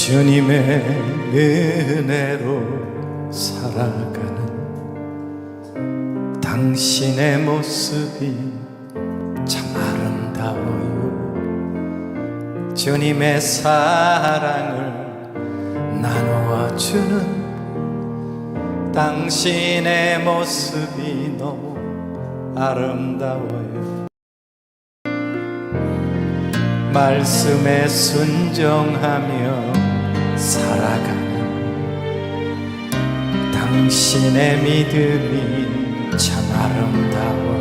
주님의 은혜로 살아가는 당신의 모습이 참 아름다워요. 주님의 사랑을 나누어주는 당신의 모습이 너무 아름다워요. 말씀에 순종하며 살아가는 당신의 믿음이 참 아름다워요.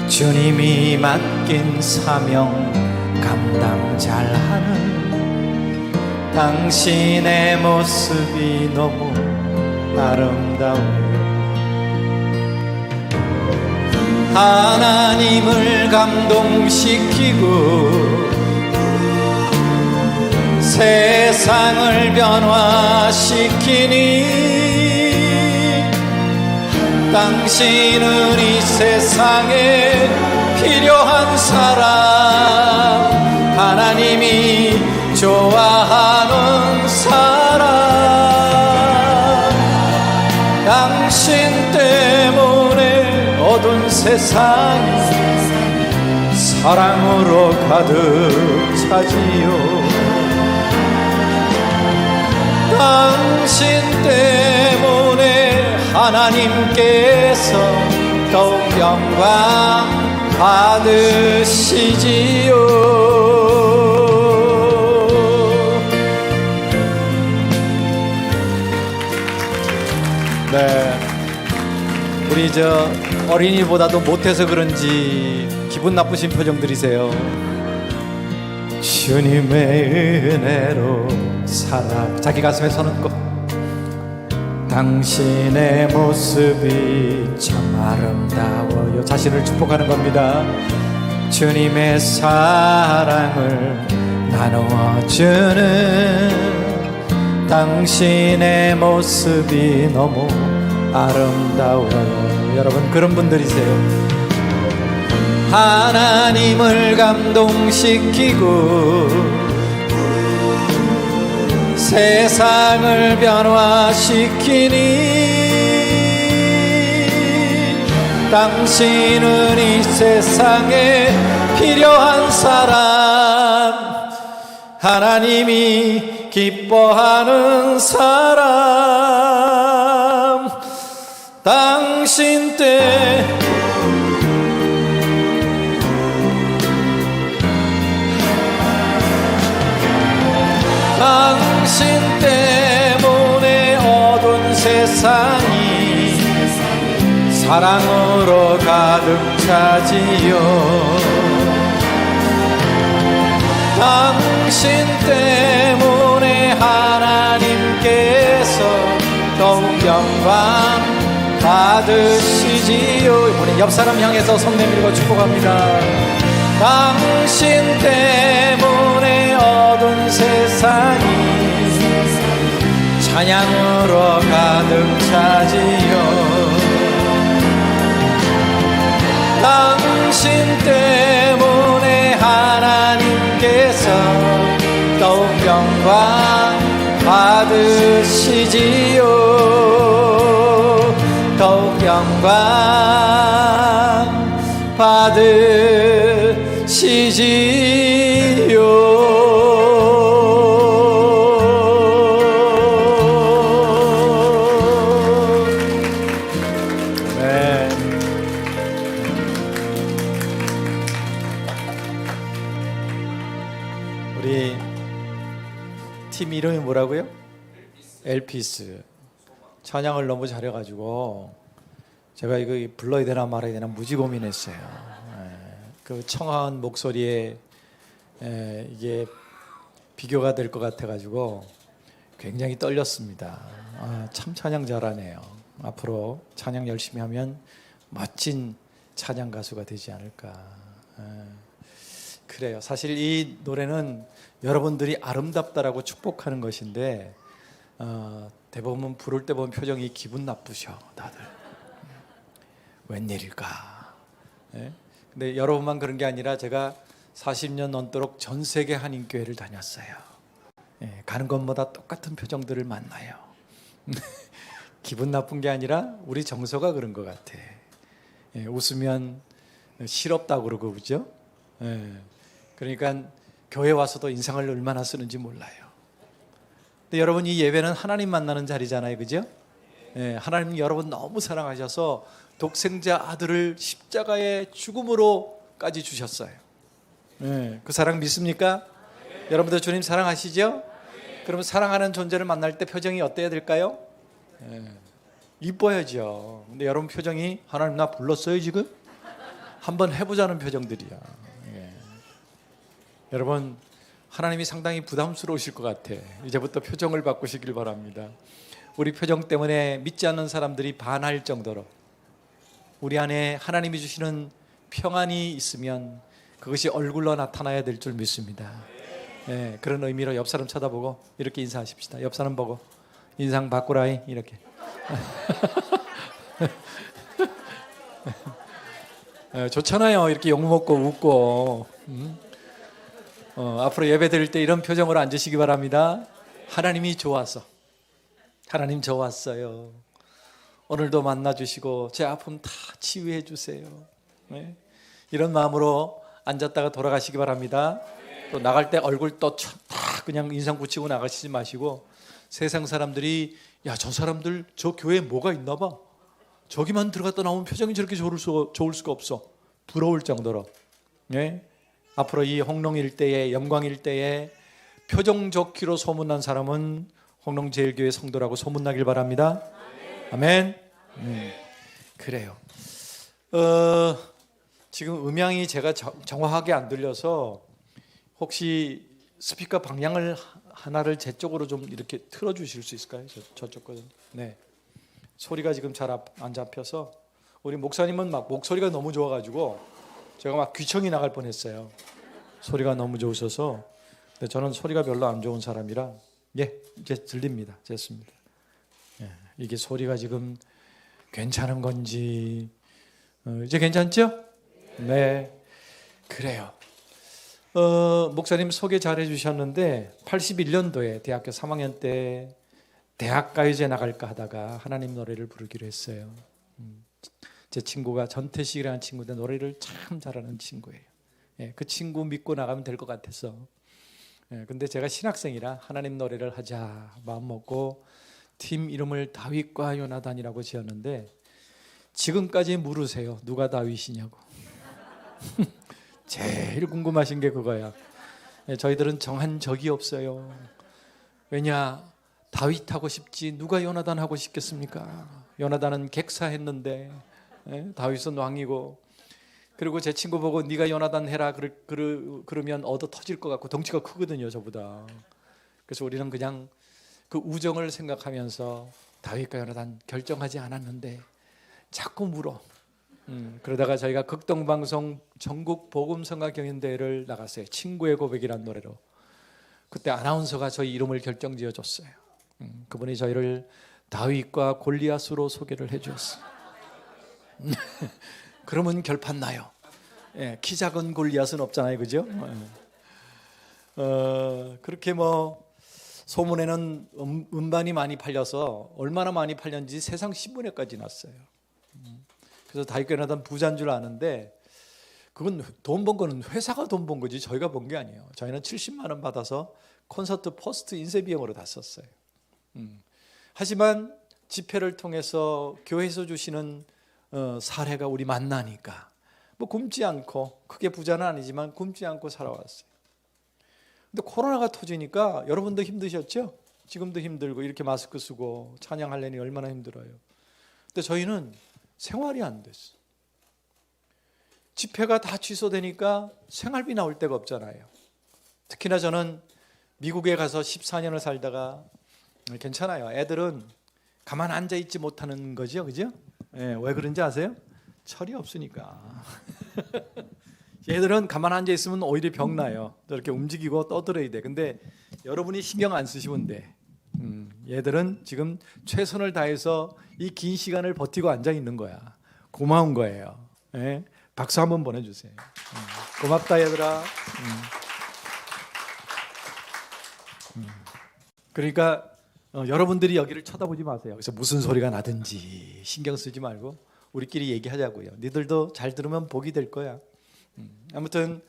주님이 맡긴 사명 감당 잘하는 당신의 모습이 너무 아름다워요. 하나님을 감동시키고 세상을 변화시키니 당신은 이 세상에 필요한 사람, 하나님이 좋아하는 사람, 당신 때문에 어두운 세상이 사랑으로 가득 차지요. 당신 때문에 하나님께서 더욱 영광 받으시지요. 네, 우리 어린이보다도 못해서 그런지 기분 나쁘신 표정들이세요. 주님의 은혜로 살아, 자기 가슴에 손을 꼭, 당신의 모습이 참 아름다워요. 자신을 축복하는 겁니다. 주님의 사랑을 나누어주는 당신의 모습이 너무 아름다워요. 여러분 그런 분들이세요. 하나님을 감동시키고 세상을 변화시키니 당신은 이 세상에 필요한 사람, 하나님이 기뻐하는 사람, 당신 때문에 어두운 세상이 사랑으로 가득 차지요. 당신 때문에 하나님께서 더욱 영광 받으시지요. 이번에 옆 사람 향해서 손 내밀고 축복합니다. 당신 때문에 어두운 세상이 찬양으로 가득 차지요. 당신 때문에 하나님께서 더욱 영광 받으시지요. 더욱 영광 받으시지요. 네. 우리 팀 이름이 뭐라고요? 엘피스. 찬양을 너무 잘해가지고 제가 이거 불러야 되나 말아야 되나 무지 고민했어요. 그 청아한 목소리에 이게 비교가 될 것 같아가지고 굉장히 떨렸습니다. 참 찬양 잘하네요. 앞으로 찬양 열심히 하면 멋진 찬양 가수가 되지 않을까. 그래요. 사실 이 노래는 여러분들이 아름답다라고 축복하는 것인데 대부분 부를 때 보면 표정이 기분 나쁘셔 다들. 웬일일까. 근데 여러분만 그런 게 아니라 제가 40년 넘도록 전 세계 한인교회를 다녔어요. 가는 곳마다 똑같은 표정들을 만나요. 기분 나쁜 게 아니라 우리 정서가 그런 것 같아. 웃으면 실없다고 그러고 그죠? 그러니까 교회 와서도 인상을 얼마나 쓰는지 몰라요. 근데 여러분, 이 예배는 하나님 만나는 자리잖아요, 그죠? 하나님 여러분 너무 사랑하셔서 독생자 아들을 십자가의 죽음으로까지 주셨어요. 그 사랑 믿습니까? 여러분들 주님 사랑하시죠? 그러면 사랑하는 존재를 만날 때 표정이 어때야 될까요? 이뻐야죠. 근데 여러분 표정이 하나님 나 불렀어요 지금? 한번 해보자는 표정들이야. 여러분 하나님이 상당히 부담스러우실 것 같아. 이제부터 표정을 바꾸시길 바랍니다. 우리 표정 때문에 믿지 않는 사람들이 반할 정도로 우리 안에 하나님이 주시는 평안이 있으면 그것이 얼굴로 나타나야 될 줄 믿습니다. 그런 의미로 옆 사람 쳐다보고 이렇게 인사하십시다. 옆 사람 보고 인상 바꾸라이 이렇게. 좋잖아요. 이렇게 욕 먹고 웃고. 앞으로 예배 드릴 때 이런 표정으로 앉으시기 바랍니다. 하나님이 좋아서. 하나님 저 왔어요. 오늘도 만나주시고 제 아픔 다 치유해 주세요. 이런 마음으로 앉았다가 돌아가시기 바랍니다. 또 나갈 때 얼굴 또 다 그냥 인상 붙이고 나가시지 마시고 세상 사람들이 야, 저 사람들 저 교회에 뭐가 있나 봐. 저기만 들어갔다 나오면 표정이 저렇게 좋을 수가 없어. 부러울 정도로. 앞으로 이 홍롱 일대에 영광 일대에 표정 좋기로 소문난 사람은 홍롱제일교회 성도라고 소문나길 바랍니다. 아멘. 그래요. 지금 음향이 제가 정확하게 안 들려서 혹시 스피커 방향을 하나를 제 쪽으로 좀 이렇게 틀어주실 수 있을까요? 저쪽 거는. 네. 소리가 지금 잘 안 잡혀서 우리 목사님은 막 목소리가 너무 좋아가지고 제가 막 귀청이 나갈 뻔했어요. 소리가 너무 좋으셔서. 근데 저는 소리가 별로 안 좋은 사람이라 이제 들립니다. 됐습니다. 이게 소리가 지금 괜찮은 건지 이제 괜찮죠? 네, 그래요. 목사님 소개 잘 해주셨는데 81년도에 대학교 3학년 때 대학가요제 나갈까 하다가 하나님 노래를 부르기로 했어요. 제 친구가 전태식이라는 친구인데 노래를 참 잘하는 친구예요. 그 친구 믿고 나가면 될 것 같아서. 근데 제가 신학생이라 하나님 노래를 하자 마음 먹고 팀 이름을 다윗과 요나단이라고 지었는데 지금까지 물으세요. 누가 다윗이냐고. 제일 궁금하신 게 그거야. 저희들은 정한 적이 없어요. 왜냐, 다윗 하고 싶지 누가 요나단 하고 싶겠습니까? 요나단은 객사했는데 다윗은 왕이고. 그리고 제 친구 보고 네가 요나단 해라 그러면 얻어 터질 것 같고 덩치가 크거든요 저보다. 그래서 우리는 그냥 그 우정을 생각하면서 다윗과 요나단 결정하지 않았는데 자꾸 물어. 그러다가 저희가 극동방송 전국 복음성가 경연대회를 나갔어요. 친구의 고백이라는 노래로. 그때 아나운서가 저희 이름을 결정지어줬어요. 그분이 저희를 다윗과 골리앗으로 소개를 해주었어요. 그러면 결판 나요. 키 작은 골리앗은 없잖아요, 그죠? 그렇게 소문에는 음반이 많이 팔려서 얼마나 많이 팔렸는지 세상 신문에까지 났어요. 그래서 다윗과 요나단 부자인 줄 아는데 그건 돈 번 거는 회사가 돈 번 거지 저희가 번 게 아니에요. 저희는 70만 원 받아서 콘서트 포스트 인쇄 비용으로 다 썼어요. 하지만 집회를 통해서 교회에서 주시는 사례가 우리 만나니까 굶지 않고, 크게 부자는 아니지만 굶지 않고 살아왔어요. 근데 코로나가 터지니까 여러분도 힘드셨죠? 지금도 힘들고 이렇게 마스크 쓰고 찬양하려니 얼마나 힘들어요. 근데 저희는 생활이 안 됐어. 집회가 다 취소되니까 생활비 나올 데가 없잖아요. 특히나 저는 미국에 가서 14년을 살다가 괜찮아요. 애들은 가만 앉아 있지 못하는 거죠, 그죠? 왜 그런지 아세요? 철이 없으니까. 얘들은 가만 앉아 있으면 오히려 병 나요. 이렇게 움직이고 떠들어야 돼. 근데 여러분이 신경 안 쓰시면 돼. 얘들은 지금 최선을 다해서 이 긴 시간을 버티고 앉아 있는 거야. 고마운 거예요. 박수 한번 보내주세요. 고맙다 얘들아. 그러니까 여러분들이 여기를 쳐다보지 마세요. 그래서 무슨 소리가 나든지 신경 쓰지 말고 우리끼리 얘기하자고요. 니들도 잘 들으면 복이 될 거야. 아무튼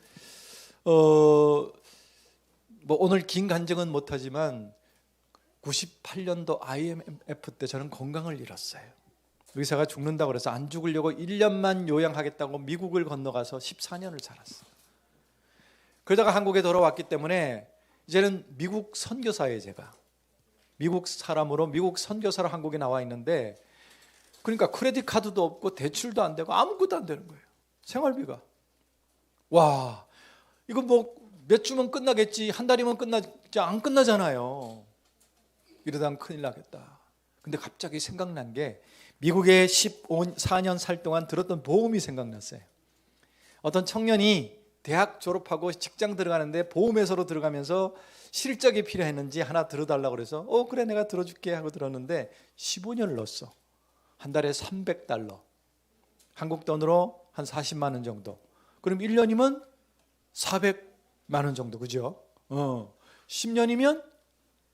뭐 오늘 긴 간증은 못하지만 98년도 IMF 때 저는 건강을 잃었어요. 의사가 죽는다고 그래서 안 죽으려고 1년만 요양하겠다고 미국을 건너가서 14년을 살았어요. 그러다가 한국에 돌아왔기 때문에 이제는 미국 선교사예요. 제가 미국 사람으로 미국 선교사로 한국에 나와 있는데, 그러니까 크레딧 카드도 없고 대출도 안 되고 아무것도 안 되는 거예요. 생활비가. 와, 이거 뭐 몇 주면 끝나겠지, 한 달이면 끝나지, 안 끝나잖아요. 이러다가 큰일 나겠다. 근데 갑자기 생각난 게 미국에 14년 살 동안 들었던 보험이 생각났어요. 어떤 청년이 대학 졸업하고 직장 들어가는데 보험회사로 들어가면서 실적이 필요했는지 하나 들어달라고 그래서 그래 내가 들어줄게 하고 들었는데 15년을 넣었어. 한 달에 $300, 한국 돈으로 한 40만 원 정도. 그럼 1년이면 400만 원 정도, 그죠? 10년이면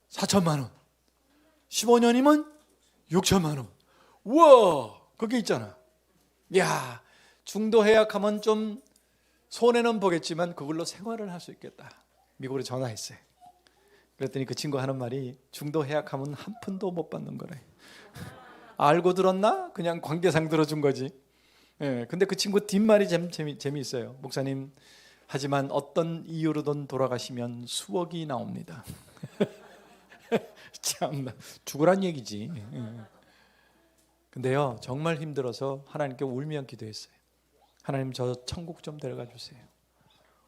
4천만 원, 15년이면 6천만 원. 우와, 그게 있잖아. 야, 중도 해약하면 좀 손해는 보겠지만 그걸로 생활을 할 수 있겠다. 미국으로 전화했어요. 그랬더니 그 친구 하는 말이 중도 해약하면 한 푼도 못 받는 거래. 알고 들었나? 그냥 관계상 들어준 거지. 예, 근데 그 친구 뒷말이 재미있어요. 목사님, 하지만 어떤 이유로든 돌아가시면 수억이 나옵니다. 참나, 죽으란 얘기지. 근데요, 정말 힘들어서 하나님께 울며 기도했어요. 하나님, 저 천국 좀 데려가 주세요.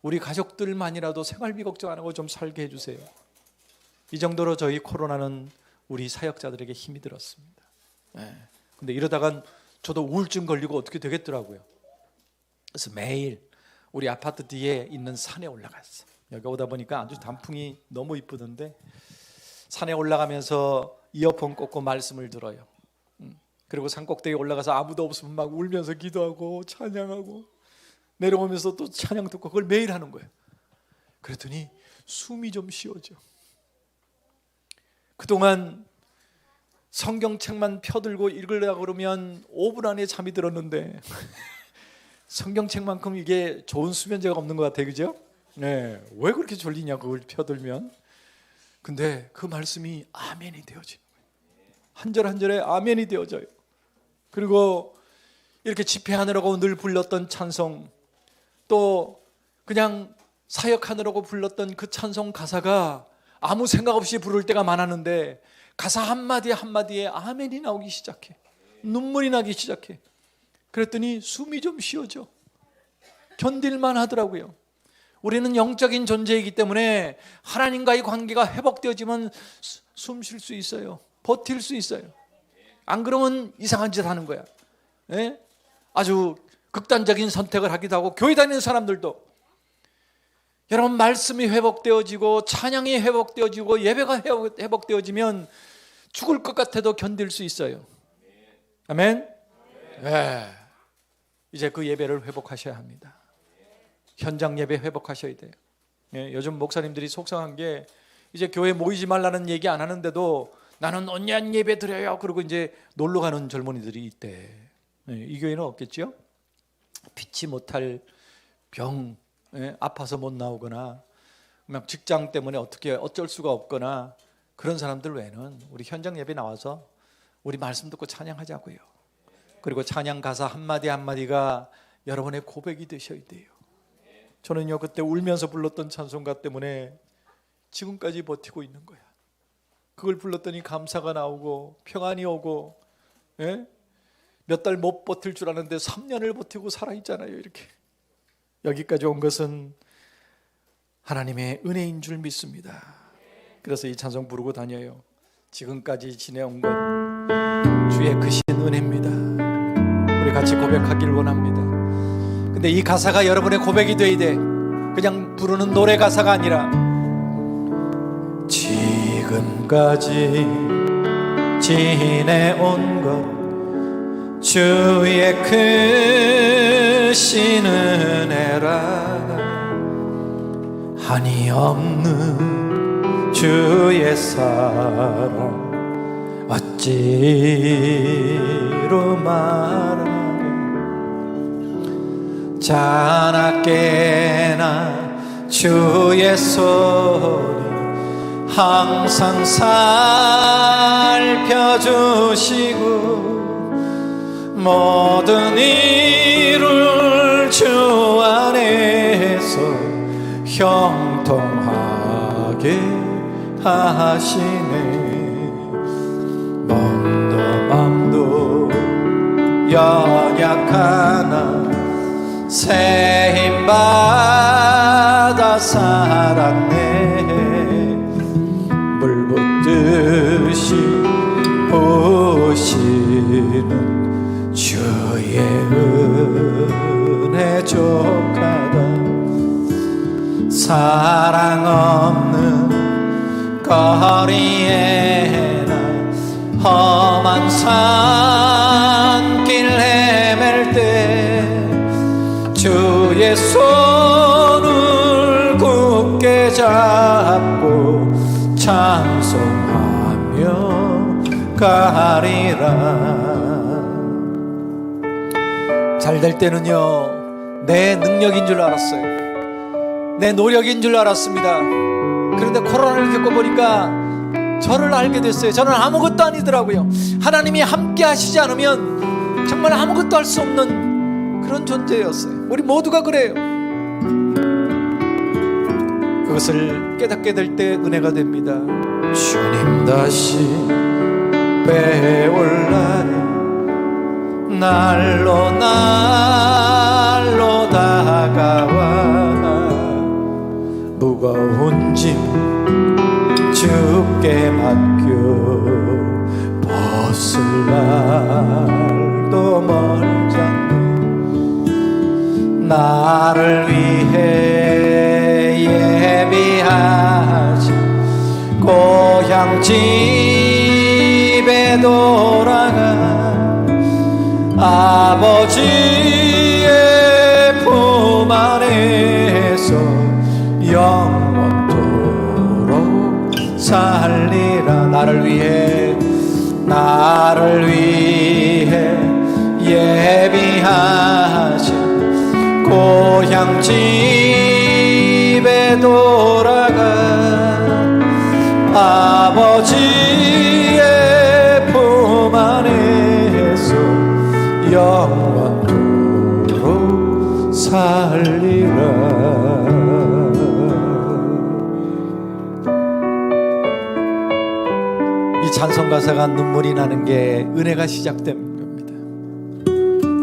우리 가족들만이라도 생활비 걱정 안 하고 좀 살게 해주세요. 이 정도로 저희 코로나는 우리 사역자들에게 힘이 들었습니다. 근데 이러다간 저도 우울증 걸리고 어떻게 되겠더라고요. 그래서 매일 우리 아파트 뒤에 있는 산에 올라갔어. 여기 오다 보니까 아주 단풍이 너무 이쁘던데 산에 올라가면서 이어폰 꽂고 말씀을 들어요. 그리고 산꼭대기에 올라가서 아무도 없으면 막 울면서 기도하고 찬양하고 내려오면서 또 찬양 듣고 그걸 매일 하는 거예요. 그랬더니 숨이 좀 쉬어져. 그동안 성경책만 펴들고 읽으려고 그러면 5분 안에 잠이 들었는데 성경책만큼 이게 좋은 수면제가 없는 것 같아요. 그죠? 네, 왜 그렇게 졸리냐 그걸 펴들면. 근데 그 말씀이 아멘이 되어지는 거예요. 한 절 한 절에 아멘이 되어져요. 그리고 이렇게 집회하느라고 늘 불렀던 찬송, 또 그냥 사역하느라고 불렀던 그 찬송 가사가 아무 생각 없이 부를 때가 많았는데 가사 한마디 한마디에 아멘이 나오기 시작해. 눈물이 나기 시작해. 그랬더니 숨이 좀 쉬어져. 견딜만 하더라고요. 우리는 영적인 존재이기 때문에 하나님과의 관계가 회복되어지면 숨 쉴 수 있어요. 버틸 수 있어요. 안 그러면 이상한 짓 하는 거야. 예? 아주 극단적인 선택을 하기도 하고, 교회 다니는 사람들도 여러분 말씀이 회복되어지고 찬양이 회복되어지고 예배가 회복되어지면 죽을 것 같아도 견딜 수 있어요. 아멘. 네. 이제 그 예배를 회복하셔야 합니다. 현장 예배 회복하셔야 돼요. 예, 요즘 목사님들이 속상한 게 이제 교회 모이지 말라는 얘기 안 하는데도 나는 온년 예배 드려요. 그리고 이제 놀러 가는 젊은이들이 있대. 예, 이 교회는 없겠죠? 피치 못할 병, 아파서 못 나오거나 그냥 직장 때문에 어떻게 어쩔 수가 없거나 그런 사람들 외에는 우리 현장 예배 나와서 우리 말씀 듣고 찬양하자고요. 그리고 찬양 가사 한마디 한마디가 여러분의 고백이 되셔야 돼요. 저는요 그때 울면서 불렀던 찬송가 때문에 지금까지 버티고 있는 거야. 그걸 불렀더니 감사가 나오고 평안이 오고, 몇 달 못 버틸 줄 아는데 3년을 버티고 살아있잖아요. 이렇게 여기까지 온 것은 하나님의 은혜인 줄 믿습니다. 그래서 이 찬송 부르고 다녀요. 지금까지 지내온 것 주의 크신 은혜입니다. 우리 같이 고백하기를 원합니다. 근데 이 가사가 여러분의 고백이 돼야 돼. 그냥 부르는 노래 가사가 아니라 지금까지 지내온 것 주의 크신 은혜라 한이 없는 주의 사랑 어찌로 말하랴. 자나깨나 주의 소리 항상 살펴주시고 모든 일을 주 안에서 형통하게 하시네. 몸도 맘도 연약하나 새 힘받아 살았네. 물 붓듯이 부으시는 주의 은혜 족하다. 사랑 없는 거리에나 험한 산길 헤맬 때 주의 손을 굳게 잡고 찬송하며 가리라. 잘 될 때는요 내 능력인 줄 알았어요. 내 노력인 줄 알았습니다. 그런데 코로나를 겪어보니까 저를 알게 됐어요. 저는 아무것도 아니더라고요. 하나님이 함께 하시지 않으면 정말 아무것도 할 수 없는 그런 존재였어요. 우리 모두가 그래요. 그것을 깨닫게 될 때 은혜가 됩니다. 주님 다시 배울 날이 날로 날로 다가와 무거운 짐 주께 맡겨 벗을 날도 멀잖니. 나를 위해 예비하신 고향 집에 돌아가 아버지의 품 안에서 영원토록 살리라. 나를 위해 예비하신 고향 집에 돌아가 아버지의 품 안에서 영원토록 살리라. 이 찬송 가사가 눈물이 나는 게 은혜가 시작된 겁니다.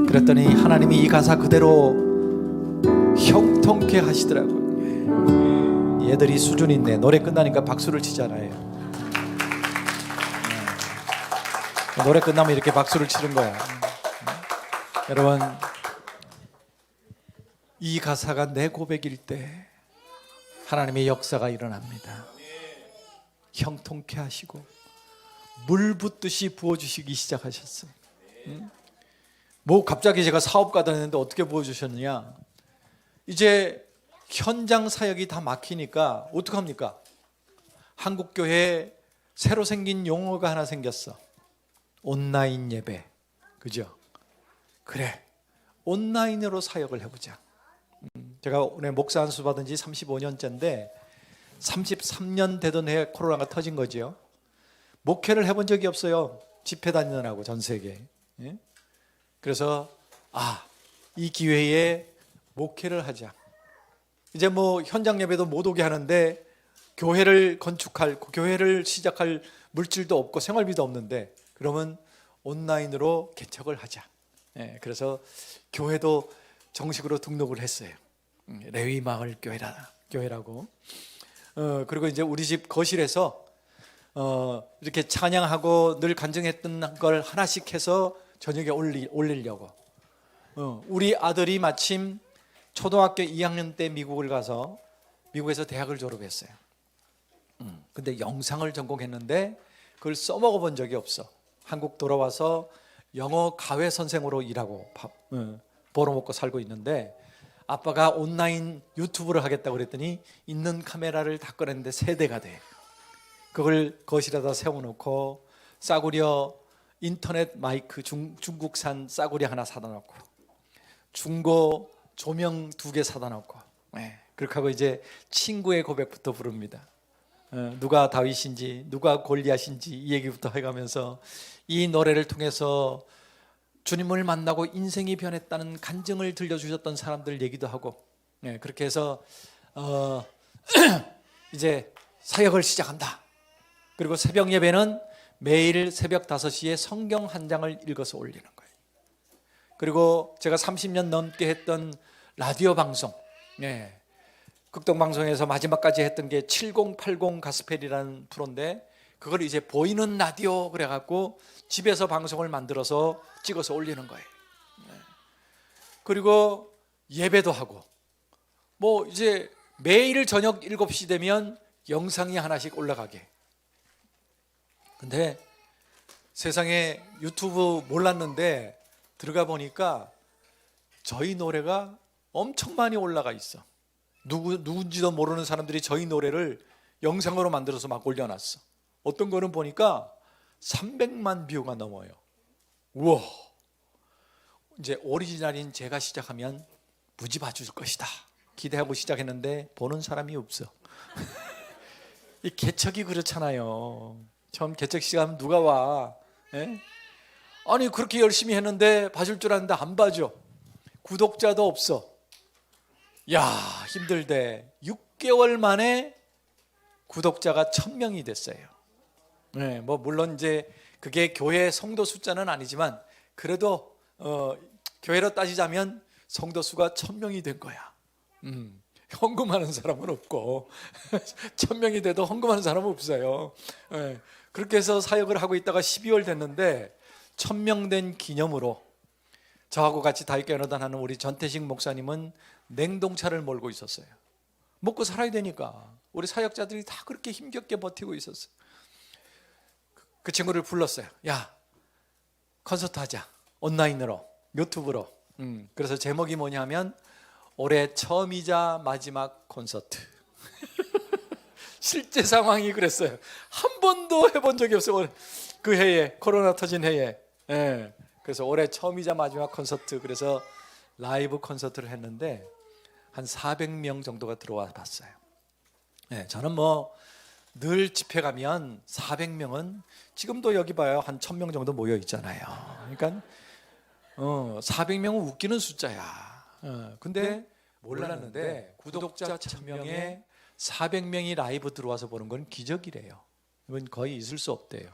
그랬더니 하나님이 이 가사 그대로 형통케 하시더라고요. 얘들이 수준 있네. 노래 끝나니까 박수를 치잖아요. 노래 끝나면 이렇게 박수를 치는 거야. 여러분, 이 가사가 내 고백일 때 하나님의 역사가 일어납니다. 형통케 하시고 물 붓듯이 부어주시기 시작하셨어요. 뭐 갑자기 제가 사업가다 했는데 어떻게 부어주셨느냐. 이제 현장 사역이 다 막히니까 어떡합니까? 한국교회에 새로 생긴 용어가 하나 생겼어. 온라인 예배. 그죠? 그래, 온라인으로 사역을 해보자. 제가 오늘 목사 안수 받은 지 35년째인데 33년 되던 해에 코로나가 터진 거죠. 목회를 해본 적이 없어요. 집회 다니느라고 전 세계에. 그래서 이 기회에 목회를 하자. 이제 뭐 현장 예배도 못 오게 하는데 교회를 건축할, 교회를 시작할 물질도 없고 생활비도 없는데 그러면 온라인으로 개척을 하자. 그래서 교회도 정식으로 등록을 했어요. 레위마을 교회라고. 그리고 이제 우리 집 거실에서 이렇게 찬양하고 늘 간증했던 걸 하나씩 해서 저녁에 올리려고. 우리 아들이 마침 초등학교 2학년 때 미국을 가서 미국에서 대학을 졸업했어요. 근데 영상을 전공했는데 그걸 써먹어 본 적이 없어. 한국 돌아와서 영어 가외 선생으로 일하고 벌어먹고 살고 있는데 아빠가 온라인 유튜브를 하겠다고 그랬더니 있는 카메라를 다 꺼냈는데 3대가 돼. 그걸 거실에다 세워놓고 싸구려 인터넷 마이크 중국산 싸구려 하나 사다 놓고 중고 조명 2개 사다 놓고 그렇게 하고 이제 친구의 고백부터 부릅니다. 누가 다윗인지 누가 골리앗인지 이 얘기부터 해가면서 이 노래를 통해서 주님을 만나고 인생이 변했다는 간증을 들려주셨던 사람들 얘기도 하고 그렇게 해서 이제 사역을 시작한다. 그리고 새벽 예배는 매일 새벽 5시에 성경 한 장을 읽어서 올리는 거예요. 그리고 제가 30년 넘게 했던 라디오 방송, 극동방송에서 마지막까지 했던 게 7080 가스펠이라는 프로인데 그걸 이제 보이는 라디오 그래갖고 집에서 방송을 만들어서 찍어서 올리는 거예요. 그리고 예배도 하고 뭐 이제 매일 저녁 7시 되면 영상이 하나씩 올라가게. 근데 세상에 유튜브 몰랐는데 들어가 보니까 저희 노래가 엄청 많이 올라가 있어. 누군지도 모르는 사람들이 저희 노래를 영상으로 만들어서 막 올려놨어. 어떤 거는 보니까 300만 뷰가 넘어요. 우와, 이제 오리지널인 제가 시작하면 무지 봐줄 것이다 기대하고 시작했는데 보는 사람이 없어. 이 개척이 그렇잖아요. 처음 개척 시작하면 누가 와? 아니 그렇게 열심히 했는데 봐줄 줄 알았는데 안 봐줘. 구독자도 없어. 야, 힘들대. 6개월 만에 구독자가 1000명이 됐어요. 뭐 물론 이제 그게 교회 성도 숫자는 아니지만 그래도 교회로 따지자면 성도 수가 1000명이 된 거야. 헌금하는 사람은 없고 1000명이 돼도 헌금하는 사람은 없어요. 그렇게 해서 사역을 하고 있다가 12월 됐는데 1000명 된 기념으로 저하고 같이 다윗교회노단 하는 우리 전태식 목사님은 냉동차를 몰고 있었어요. 먹고 살아야 되니까 우리 사역자들이 다 그렇게 힘겹게 버티고 있었어요. 그 친구를 불렀어요. 야, 콘서트 하자. 온라인으로, 유튜브로. 그래서 제목이 뭐냐면 올해 처음이자 마지막 콘서트. 실제 상황이 그랬어요. 한 번도 해본 적이 없어요. 그 해에, 코로나 터진 해에. 그래서 올해 처음이자 마지막 콘서트. 그래서 라이브 콘서트를 했는데 한 400명 정도가 들어와 봤어요. 저는 뭐 늘 집회 가면 400명은 지금도 여기 봐요. 한 1000명 정도 모여 있잖아요. 그러니까 400명은 웃기는 숫자야. 근데 몰랐는데 구독자 1000명에 400명이 라이브 들어와서 보는 건 기적이래요. 이건 거의 있을 수 없대요.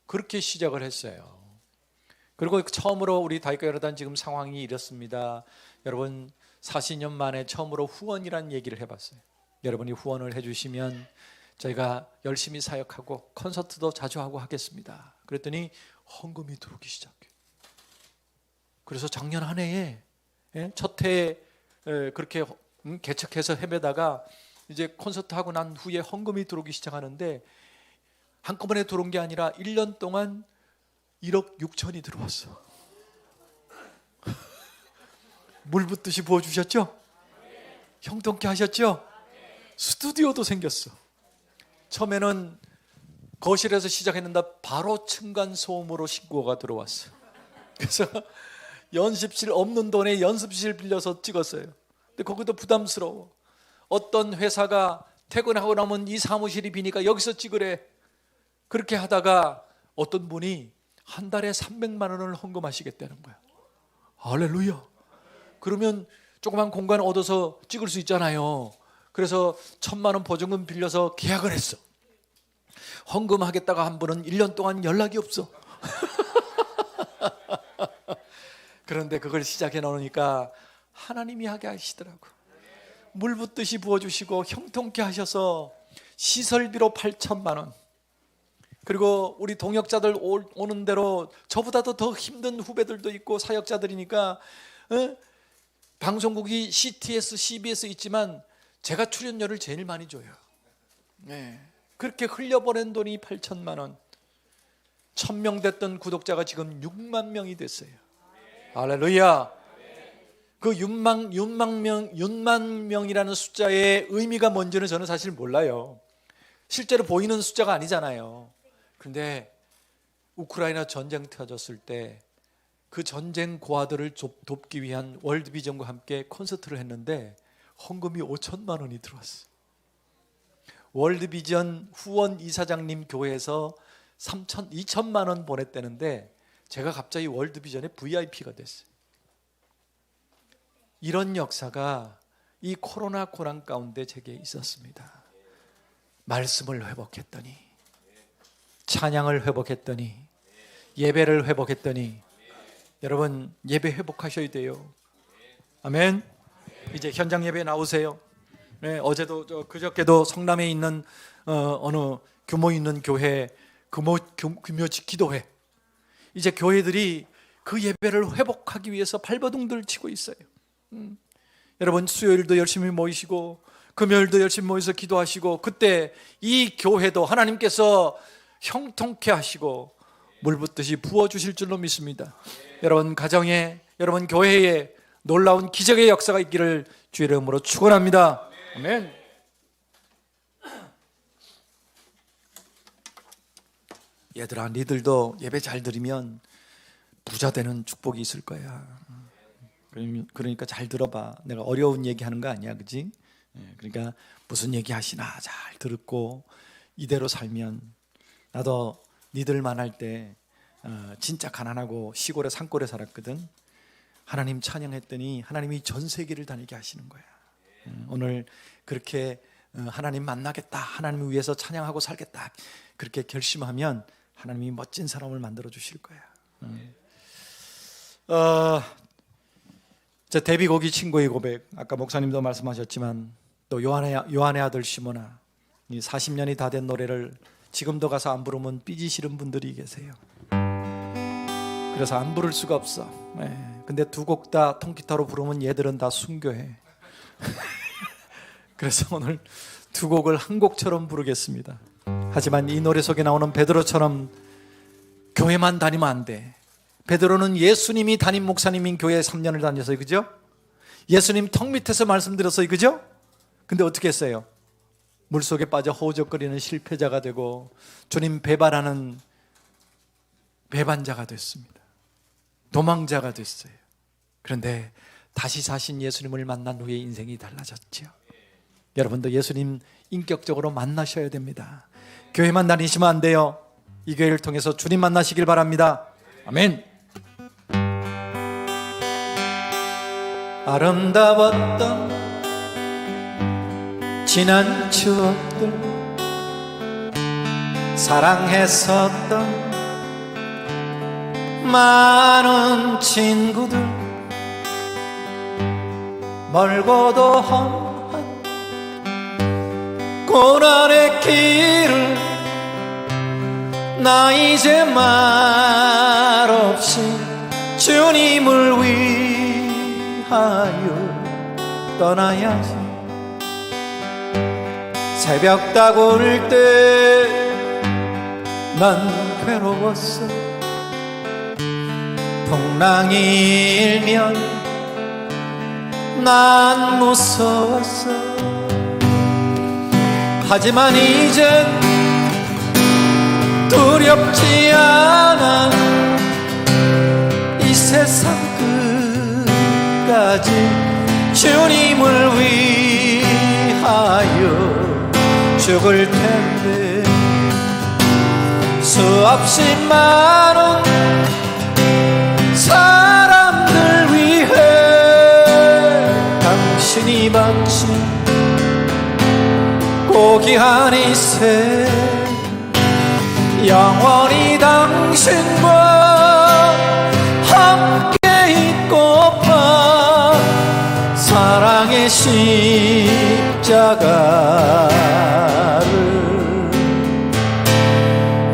그렇게 시작을 했어요. 그리고 처음으로 우리 다윗교회노단 지금 상황이 이렇습니다. 여러분 40년 만에 처음으로 후원이라는 얘기를 해봤어요. 여러분이 후원을 해주시면 저희가 열심히 사역하고 콘서트도 자주 하고 하겠습니다. 그랬더니 헌금이 들어오기 시작해요. 그래서 작년 한 해에 첫 해에 그렇게 개척해서 헤매다가 이제 콘서트 하고 난 후에 헌금이 들어오기 시작하는데 한꺼번에 들어온 게 아니라 1년 동안 1억 6천이 들어왔어. 물 붓듯이 부어주셨죠? 형통케 하셨죠? 스튜디오도 생겼어. 처음에는 거실에서 시작했는데 바로 층간소음으로 신고가 들어왔어. 그래서 연습실 없는 돈에 연습실 빌려서 찍었어요. 근데 거기도 부담스러워. 어떤 회사가 퇴근하고 나면 이 사무실이 비니까 여기서 찍으래. 그렇게 하다가 어떤 분이 한 달에 300만 원을 헌금하시겠다는 거야. 할렐루야. 그러면 조그만 공간 얻어서 찍을 수 있잖아요. 그래서 1000만 원 보증금 빌려서 계약을 했어. 헌금하겠다가 한 분은 1년 동안 연락이 없어. 그런데 그걸 시작해 놓으니까 하나님이 하게 하시더라고. 물 붓듯이 부어주시고 형통케 하셔서 시설비로 8천만 원. 그리고 우리 동역자들 오는 대로 저보다도 더 힘든 후배들도 있고 사역자들이니까 방송국이 CTS, CBS 있지만 제가 출연료를 제일 많이 줘요. 그렇게 흘려보낸 돈이 8천만 원. 1000명 됐던 구독자가 지금 6만 명이 됐어요. 할렐루야. 그 6만 명이라는 숫자의 의미가 뭔지는 저는 사실 몰라요. 실제로 보이는 숫자가 아니잖아요. 그런데 우크라이나 전쟁 터졌을 때 그 전쟁 고아들을 돕기 위한 월드비전과 함께 콘서트를 했는데 헌금이 5천만 원이 들어왔어요. 월드비전 후원 이사장님 교회에서 2천만 원 보냈다는데 제가 갑자기 월드비전의 VIP가 됐어요. 이런 역사가 이 코로나 고난 가운데 제게 있었습니다. 말씀을 회복했더니, 찬양을 회복했더니, 예배를 회복했더니, 여러분 예배 회복하셔야 돼요. 아멘. 이제 현장 예배 나오세요. 네, 어제도 그저께도 성남에 있는 어느 규모 있는 교회 규모직 기도회, 이제 교회들이 그 예배를 회복하기 위해서 발버둥들 치고 있어요. 여러분 수요일도 열심히 모이시고 금요일도 열심히 모여서 기도하시고, 그때 이 교회도 하나님께서 형통케 하시고 물 붓듯이 부어주실 줄로 믿습니다. 여러분 가정에, 여러분 교회에 놀라운 기적의 역사가 있기를 주의 이름으로 축원합니다. 아멘. 얘들아, 니들도 예배 잘 드리면 부자 되는 축복이 있을 거야. 그러니까 잘 들어봐. 내가 어려운 얘기하는 거 아니야, 그지? 그러니까 무슨 얘기 하시나 잘 듣고 이대로 살면, 나도 니들 만날 때 진짜 가난하고 시골에 산골에 살았거든. 하나님 찬양했더니 하나님이 전 세계를 다니게 하시는 거야. 오늘 그렇게 하나님 만나겠다, 하나님을 위해서 찬양하고 살겠다, 그렇게 결심하면 하나님이 멋진 사람을 만들어 주실 거야. 저 데뷔곡이 친구의 고백, 아까 목사님도 말씀하셨지만 또 요한의 아들 시몬아, 40년이 다 된 노래를 지금도 가서 안 부르면 삐지시는 분들이 계세요. 그래서 안 부를 수가 없어. 근데 두 곡 다 통기타로 부르면 얘들은 다 순교해. 그래서 오늘 두 곡을 한 곡처럼 부르겠습니다. 하지만 이 노래 속에 나오는 베드로처럼 교회만 다니면 안 돼. 베드로는 예수님이 담임 목사님인 교회에 3년을 다녔어요, 그죠? 예수님 턱 밑에서 말씀드렸어요, 그죠? 근데 어떻게 했어요? 물속에 빠져 허우적거리는 실패자가 되고 주님 배반하는 배반자가 됐습니다. 도망자가 됐어요. 그런데 다시 사신 예수님을 만난 후에 인생이 달라졌죠. 여러분도 예수님 인격적으로 만나셔야 됩니다. 교회만 다니시면 안 돼요. 이 교회를 통해서 주님 만나시길 바랍니다. 아멘. 아름다웠던 지난 추억들, 사랑했었던 많은 친구들, 멀고도 험한 고난의 길을 나 이제 말없이 주님을 위하여 떠나야지. 새벽 다구를 때 난 괴로웠어. 풍랑이 일면 난 무서웠어. 하지만 이젠 두렵지 않아. 이 세상 끝까지 주님을 위하여 죽을 텐데, 수없이 많은 사람들 위해 당신이 바친 고귀한 이 생, 영원히 당신과 함께 있고파 사랑의 십자가를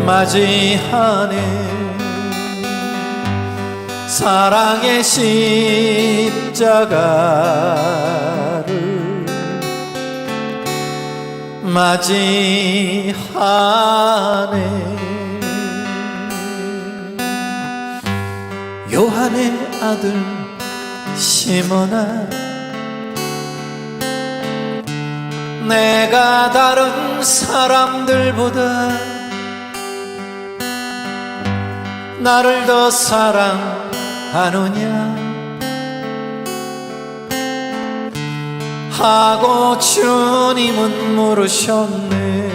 맞이하네. 사랑의 십자가를 맞이하네. 요한의 아들 시몬아, 내가 다른 사람들보다 나를 더 사랑하느냐 하고 주님은 물으셨네.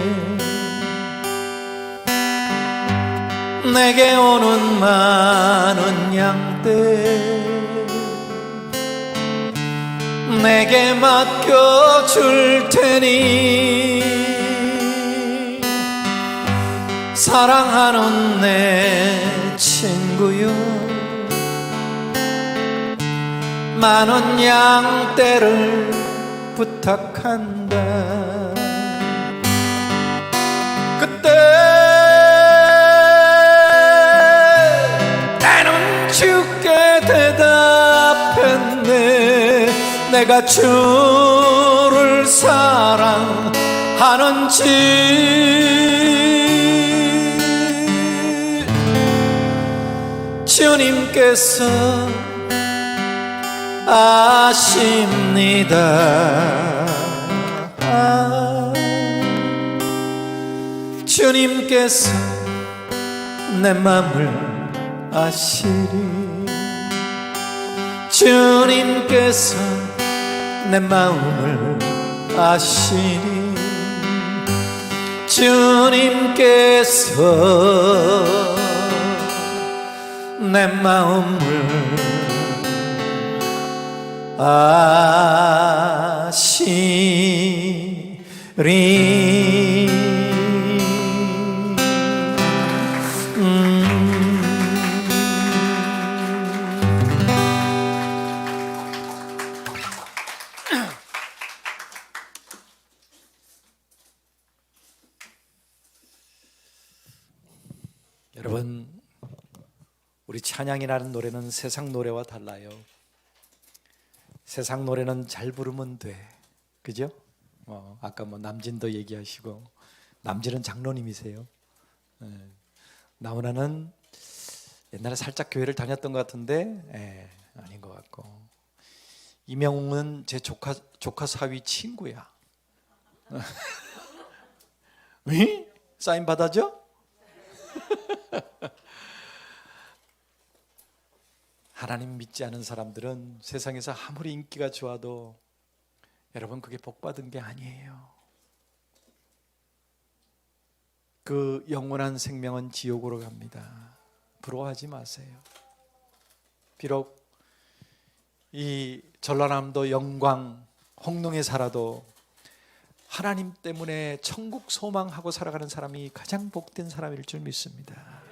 내게 오는 많은 양떼 내게 맡겨줄 테니 사랑하는 내 친구여 많은 양떼를 부탁한다. 그때 나는 주께 대답했네. 내가 주를 사랑하는지 주님께서 아십니다. 주님께서 내 맘을 아시리. 주님께서 내 마음을 아시리. 주님께서 내 마음을 아시리. 여러분, 우리 찬양이라는 노래는 세상 노래와 달라요. 세상 노래는 잘 부르면 돼, 그죠? 아까 남진도 얘기하시고, 남진은 장로님이세요. 나훈아는 옛날에 살짝 교회를 다녔던 것 같은데, 아닌 것 같고, 이명웅은 제 조카 사위 친구야. 왜? 사인 받아줘? 하나님 믿지 않은 사람들은 세상에서 아무리 인기가 좋아도 여러분 그게 복 받은 게 아니에요. 그 영원한 생명은 지옥으로 갑니다. 부러워하지 마세요. 비록 이 전라남도 영광 홍릉에 살아도 하나님 때문에 천국 소망하고 살아가는 사람이 가장 복된 사람일 줄 믿습니다.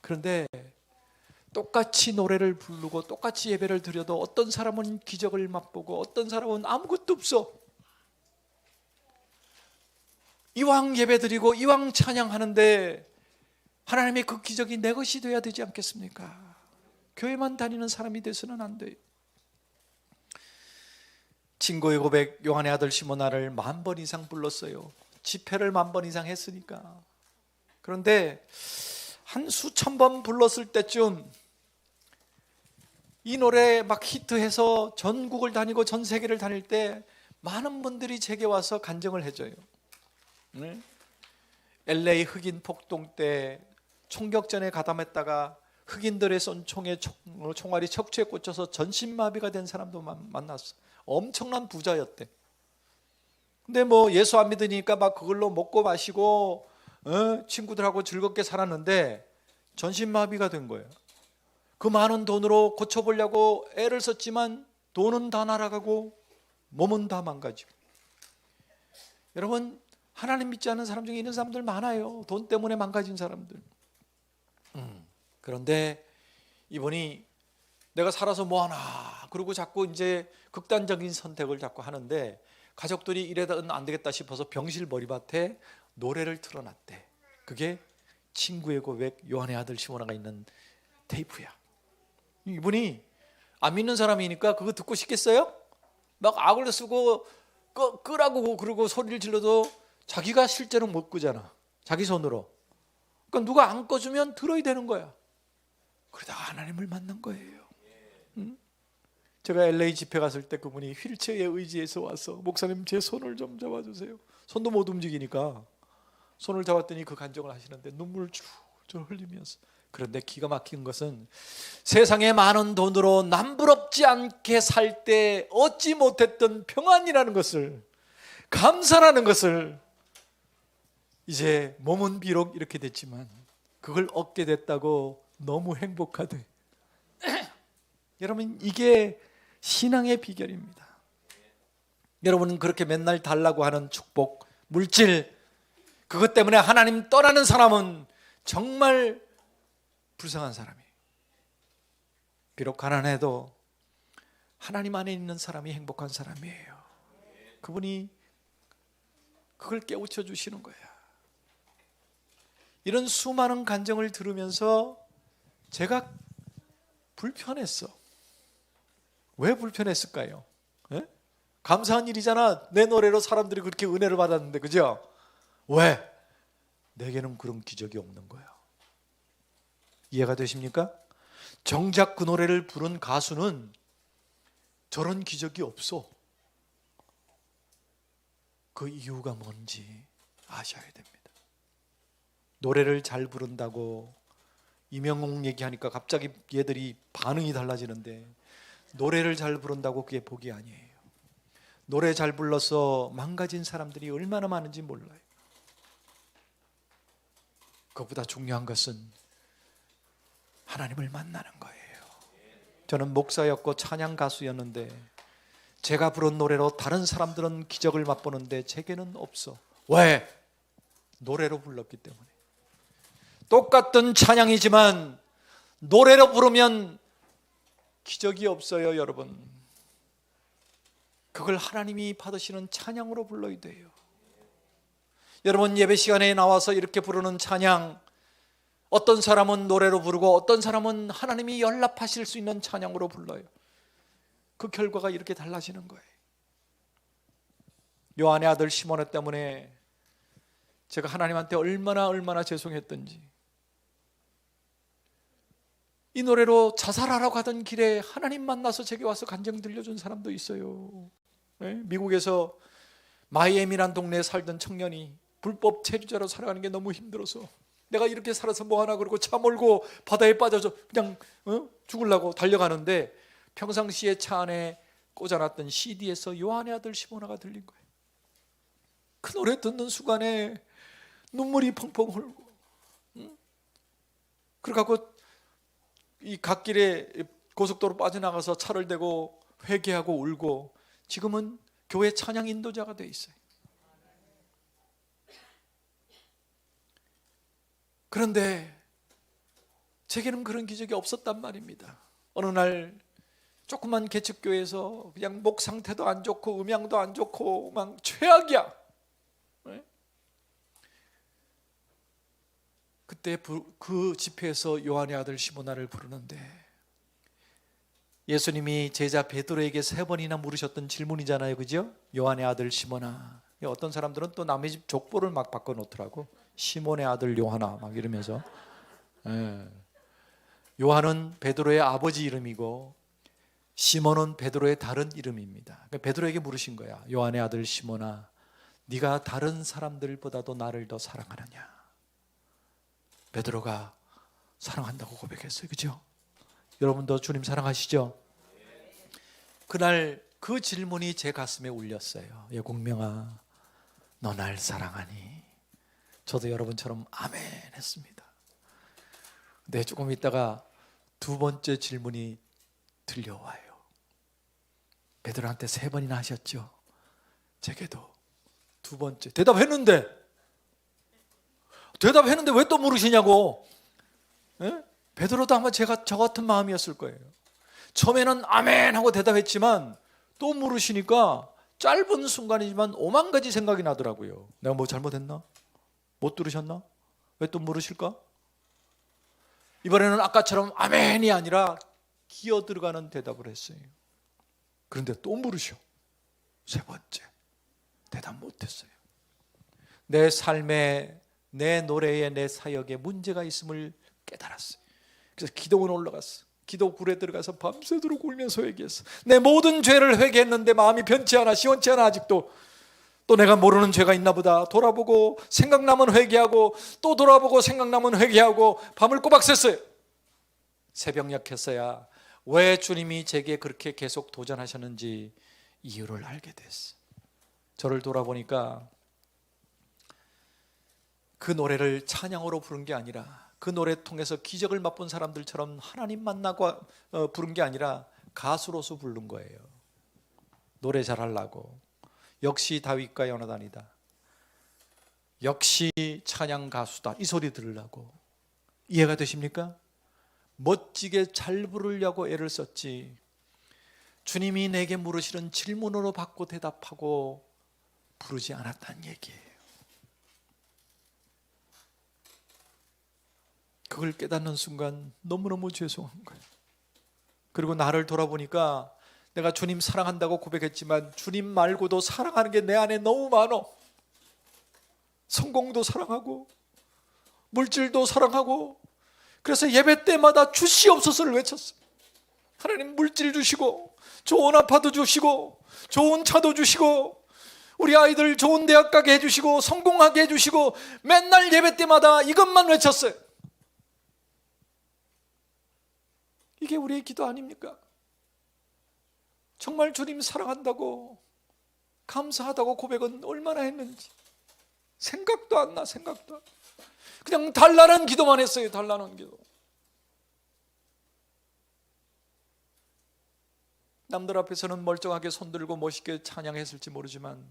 그런데 똑같이 노래를 부르고 똑같이 예배를 드려도 어떤 사람은 기적을 맛보고 어떤 사람은 아무것도 없어. 이왕 예배 드리고 이왕 찬양하는데 하나님의 그 기적이 내 것이 되어야 되지 않겠습니까? 교회만 다니는 사람이 돼서는 안 돼요. 친구의 고백, 요한의 아들 시모나를 10,000번 이상 불렀어요. 집회를 10,000번 이상 했으니까. 그런데 한 수천 번 불렀을 때쯤 이 노래 막 히트해서 전국을 다니고 전 세계를 다닐 때 많은 분들이 제게 와서 간증을 해줘요. LA 흑인 폭동 때 총격전에 가담했다가 흑인들의 쏜 총알이 척추에 꽂혀서 전신마비가 된 사람도 만났어. 엄청난 부자였대. 근데 예수 안 믿으니까 막 그걸로 먹고 마시고 친구들하고 즐겁게 살았는데 전신마비가 된 거예요. 그 많은 돈으로 고쳐보려고 애를 썼지만 돈은 다 날아가고 몸은 다 망가지고. 여러분, 하나님 믿지 않는 사람 중에 이런 사람들 많아요. 돈 때문에 망가진 사람들. 그런데 이분이 내가 살아서 뭐하나 그러고 자꾸 이제 극단적인 선택을 자꾸 하는데 가족들이 이래서는 안 되겠다 싶어서 병실 머리밭에 노래를 틀어놨대. 그게 친구의 고백, 요한의 아들 시모나가 있는 테이프야. 이분이 안 믿는 사람이니까 그거 듣고 싶겠어요? 막 악을 쓰고 끄라고 그러고 소리를 질러도 자기가 실제로 못 끄잖아. 자기 손으로. 그러니까 누가 안 꺼주면 들어야 되는 거야. 그러다가 하나님을 만난 거예요. 제가 LA 집회 갔을 때 그분이 휠체어에 의지해서 와서 목사님 제 손을 좀 잡아주세요. 손도 못 움직이니까 손을 잡았더니 그 간증을 하시는데 눈물을 줄줄 흘리면서, 그런데 기가 막힌 것은 세상에 많은 돈으로 남부럽지 않게 살 때 얻지 못했던 평안이라는 것을, 감사라는 것을 이제 몸은 비록 이렇게 됐지만 그걸 얻게 됐다고 너무 행복하대. 여러분, 이게 신앙의 비결입니다. 여러분은 그렇게 맨날 달라고 하는 축복, 물질, 그것 때문에 하나님 떠나는 사람은 정말 불쌍한 사람이에요. 비록 가난해도 하나님 안에 있는 사람이 행복한 사람이에요. 그분이 그걸 깨우쳐 주시는 거야. 이런 수많은 간증을 들으면서 제가 불편했어. 왜 불편했을까요? 에? 감사한 일이잖아. 내 노래로 사람들이 그렇게 은혜를 받았는데, 그죠? 왜? 내게는 그런 기적이 없는 거야. 이해가 되십니까? 정작 그 노래를 부른 가수는 저런 기적이 없어. 그 이유가 뭔지 아셔야 됩니다. 노래를 잘 부른다고 이명웅 얘기하니까 갑자기 얘들이 반응이 달라지는데, 노래를 잘 부른다고 그게 복이 아니에요. 노래 잘 불러서 망가진 사람들이 얼마나 많은지 몰라요. 그것보다 중요한 것은 하나님을 만나는 거예요. 저는 목사였고 찬양 가수였는데 제가 부른 노래로 다른 사람들은 기적을 맛보는데 제게는 없어. 왜? 노래로 불렀기 때문에. 똑같은 찬양이지만 노래로 부르면 기적이 없어요, 여러분. 그걸 하나님이 받으시는 찬양으로 불러야 돼요. 여러분, 예배 시간에 나와서 이렇게 부르는 찬양, 어떤 사람은 노래로 부르고 어떤 사람은 하나님이 연락하실 수 있는 찬양으로 불러요. 그 결과가 이렇게 달라지는 거예요. 요한의 아들 시몬 때문에 제가 하나님한테 얼마나 죄송했던지. 이 노래로 자살하러 가던 길에 하나님 만나서 제게 와서 간증 들려준 사람도 있어요. 네? 미국에서 마이애미란 동네에 살던 청년이 불법 체류자로 살아가는 게 너무 힘들어서 내가 이렇게 살아서 뭐하나 그러고 차 몰고 바다에 빠져서 그냥 죽으려고 달려가는데 평상시에 차 안에 꽂아놨던 CD에서 요한의 아들 시모나가 들린 거예요. 그 노래 듣는 순간에 눈물이 펑펑 흘고, 그래갖고 이 갓길에 고속도로 빠져나가서 차를 대고 회개하고 울고 지금은 교회 찬양 인도자가 돼 있어요. 그런데 제게는 그런 기적이 없었단 말입니다. 어느 날 조그만 개척교회에서 그냥 목 상태도 안 좋고 음향도 안 좋고 막 최악이야. 네? 그때 그 집회에서 요한의 아들 시모나를 부르는데 예수님이 제자 베드로에게 3번이나 물으셨던 질문이잖아요, 그죠? 요한의 아들 시모나. 어떤 사람들은 또 남의 집 족보를 막 바꿔놓더라고. 시몬의 아들 요하나 막 이러면서. 요한은 베드로의 아버지 이름이고 시몬은 베드로의 다른 이름입니다. 그러니까 베드로에게 물으신 거야. 요한의 아들 시몬아, 네가 다른 사람들보다도 나를 더 사랑하느냐? 베드로가 사랑한다고 고백했어요, 그죠? 여러분도 주님 사랑하시죠? 그날 그 질문이 제 가슴에 울렸어요. 예, 공명아, 너 날 사랑하니? 저도 여러분처럼 아멘 했습니다. 근데 조금 있다가 2번째 질문이 들려와요. 베드로한테 3번이나 하셨죠? 제게도 2번째 대답했는데 왜 또 물으시냐고. 예? 베드로도 아마 저 같은 마음이었을 거예요. 처음에는 아멘 하고 대답했지만 또 물으시니까 짧은 순간이지만 5만 가지 생각이 나더라고요. 내가 뭐 잘못했나? 못 들으셨나? 왜 또 물으실까? 이번에는 아까처럼 아멘이 아니라 기어 들어가는 대답을 했어요. 그런데 또 물으셔. 3번째 대답 못했어요. 내 삶에, 내 노래에, 내 사역에 문제가 있음을 깨달았어요. 그래서 기도원 올라갔어. 기도굴에 들어가서 밤새도록 울면서 회개했어. 내 모든 죄를 회개했는데 마음이 변치 않아, 시원치 않아. 아직도 또 내가 모르는 죄가 있나 보다. 돌아보고 생각나면 회개하고, 또 돌아보고 생각나면 회개하고, 밤을 꼬박 샜어요. 새벽녘했어야 왜 주님이 제게 그렇게 계속 도전하셨는지 이유를 알게 됐어. 저를 돌아보니까 그 노래를 찬양으로 부른 게 아니라, 그 노래 통해서 기적을 맛본 사람들처럼 하나님 만나고 부른 게 아니라 가수로서 부른 거예요. 노래 잘하려고. 역시 다윗과 요나단이다. 역시 찬양 가수다. 이 소리 들으려고. 이해가 되십니까? 멋지게 잘 부르려고 애를 썼지, 주님이 내게 물으시는 질문으로 받고 대답하고 부르지 않았다는 얘기예요. 그걸 깨닫는 순간 너무너무 죄송한 거예요. 그리고 나를 돌아보니까 내가 주님 사랑한다고 고백했지만 주님 말고도 사랑하는 게 내 안에 너무 많아. 성공도 사랑하고 물질도 사랑하고. 그래서 예배 때마다 주시옵소서를 외쳤어요. 하나님 물질 주시고, 좋은 아파트 주시고, 좋은 차도 주시고, 우리 아이들 좋은 대학 가게 해주시고, 성공하게 해주시고, 맨날 예배 때마다 이것만 외쳤어요. 이게 우리의 기도 아닙니까? 정말 주님 사랑한다고, 감사하다고 고백은 얼마나 했는지 생각도 안 나. 생각도 안 나. 그냥 달라는 기도만 했어요. 달라는 기도. 남들 앞에서는 멀쩡하게 손들고 멋있게 찬양했을지 모르지만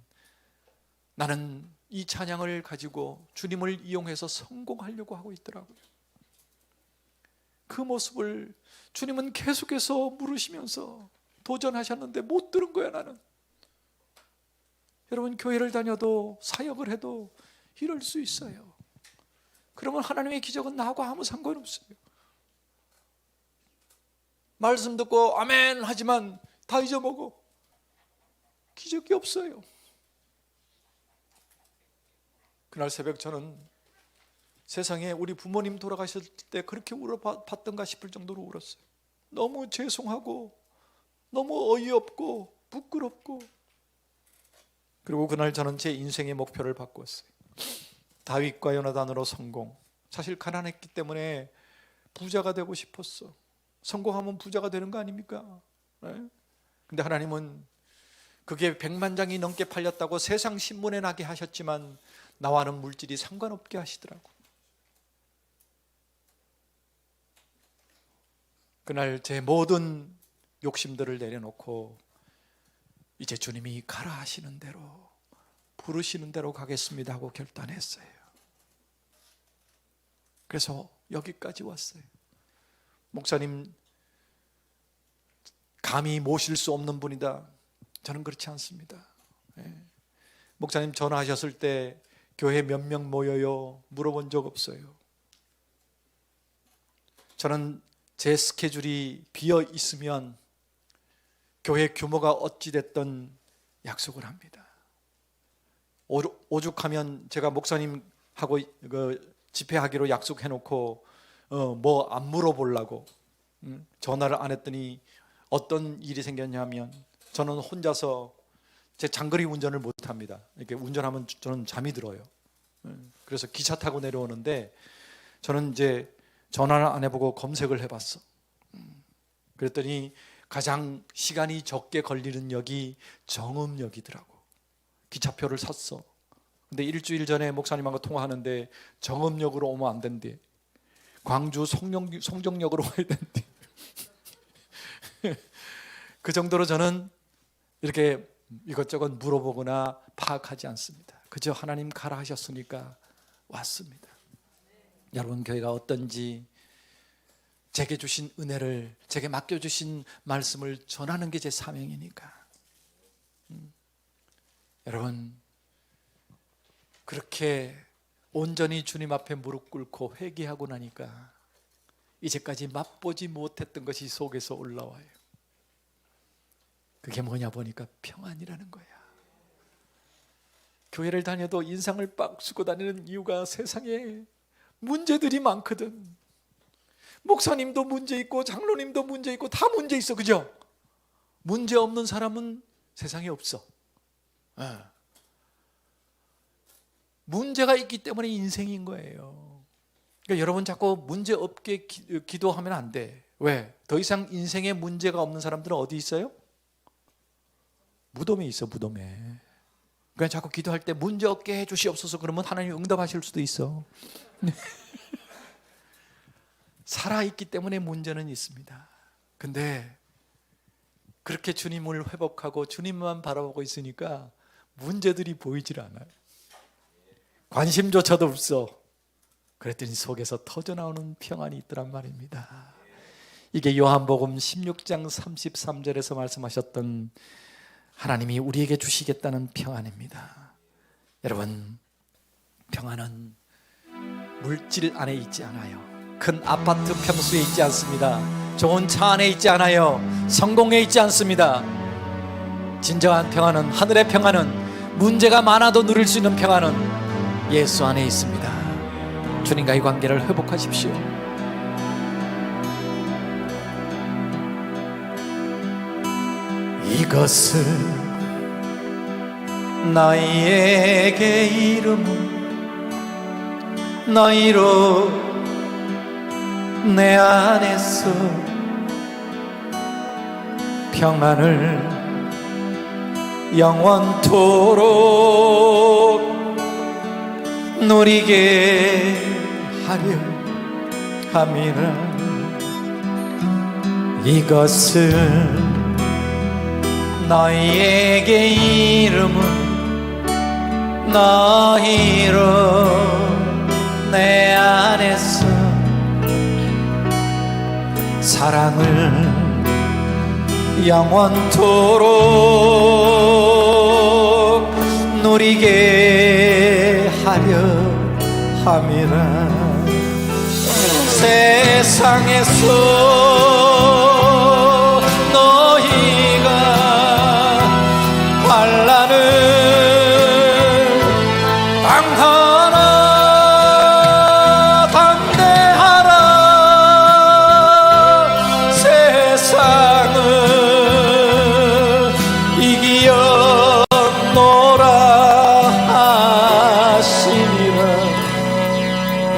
나는 이 찬양을 가지고 주님을 이용해서 성공하려고 하고 있더라고요. 그 모습을 주님은 계속해서 물으시면서 도전하셨는데 못 들은 거야. 나는. 여러분, 교회를 다녀도 사역을 해도 이럴 수 있어요. 그러면 하나님의 기적은 나하고 아무 상관없어요. 말씀 듣고 아멘 하지만 다 잊어먹어. 기적이 없어요. 그날 새벽 저는 세상에 우리 부모님 돌아가셨을 때 그렇게 울어봤던가 싶을 정도로 울었어요. 너무 죄송하고 너무 어이없고 부끄럽고. 그리고 그날 저는 제 인생의 목표를 바꿨어요. 다윗과 요나단으로 성공. 사실 가난했기 때문에 부자가 되고 싶었어. 성공하면 부자가 되는 거 아닙니까? 네? 근데 하나님은 그게 100만 장이 넘게 팔렸다고 세상 신문에 나게 하셨지만 나와는 물질이 상관없게 하시더라고. 그날 제 모든 욕심들을 내려놓고 이제 주님이 가라 하시는 대로, 부르시는 대로 가겠습니다 하고 결단했어요. 그래서 여기까지 왔어요. 목사님 감히 모실 수 없는 분이다. 저는 그렇지 않습니다. 목사님 전화하셨을 때 교회 몇 명 모여요? 물어본 적 없어요. 저는 제 스케줄이 비어 있으면 교회 규모가 어찌 됐든 약속을 합니다. 오죽하면 제가 목사님하고 집회하기로 약속해놓고 뭐 안 물어보려고 전화를 안 했더니 어떤 일이 생겼냐면 저는 혼자서 제 장거리 운전을 못합니다. 이렇게 운전하면 저는 잠이 들어요. 그래서 기차 타고 내려오는데 저는 이제 전화를 안 해보고 검색을 해봤어. 그랬더니 가장 시간이 적게 걸리는 역이 정읍역이더라고. 기차표를 샀어. 근데 일주일 전에 목사님하고 통화하는데 정읍역으로 오면 안 된대. 광주 송정역으로 와야 된대. 그 정도로 저는 이렇게 이것저것 물어보거나 파악하지 않습니다. 그저 하나님 가라 하셨으니까 왔습니다. 여러분, 교회가 어떤지 제게 주신 은혜를, 제게 맡겨주신 말씀을 전하는 게 제 사명이니까. 여러분, 그렇게 온전히 주님 앞에 무릎 꿇고 회개하고 나니까 이제까지 맛보지 못했던 것이 속에서 올라와요. 그게 뭐냐 보니까 평안이라는 거야. 교회를 다녀도 인상을 빡 쓰고 다니는 이유가 세상에 문제들이 많거든. 목사님도 문제 있고 장로님도 문제 있고 다 문제 있어, 그죠? 문제 없는 사람은 세상에 없어. 문제가 있기 때문에 인생인 거예요. 그러니까 여러분 자꾸 문제 없게 기도하면 안 돼. 왜? 더 이상 인생에 문제가 없는 사람들은 어디 있어요? 무덤에 있어, 무덤에. 그러니까 자꾸 기도할 때 문제 없게 해주시옵소서 그러면 하나님 응답하실 수도 있어. 살아있기 때문에 문제는 있습니다. 근데 그렇게 주님을 회복하고 주님만 바라보고 있으니까 문제들이 보이질 않아요. 관심조차도 없어. 그랬더니 속에서 터져나오는 평안이 있더란 말입니다. 이게 요한복음 16장 33절에서 말씀하셨던 하나님이 우리에게 주시겠다는 평안입니다. 여러분, 평안은 물질 안에 있지 않아요. 큰 아파트 평수에 있지 않습니다. 좋은 차 안에 있지 않아요. 성공에 있지 않습니다. 진정한 평안은, 하늘의 평안은, 문제가 많아도 누릴 수 있는 평안은 예수 안에 있습니다. 주님과의 관계를 회복하십시오. 이것을 너희에게 이름은 너희로 내 안에서 평안을 영원토록 누리게 하려 함이라. 이것을 너희에게 이름은 너희로 내 안에서 사랑을 영원토록 누리게 하려 함이라. 세상에서 너희가 환난을 당하나 담대하라. 세상을 이기었노라 하시니라.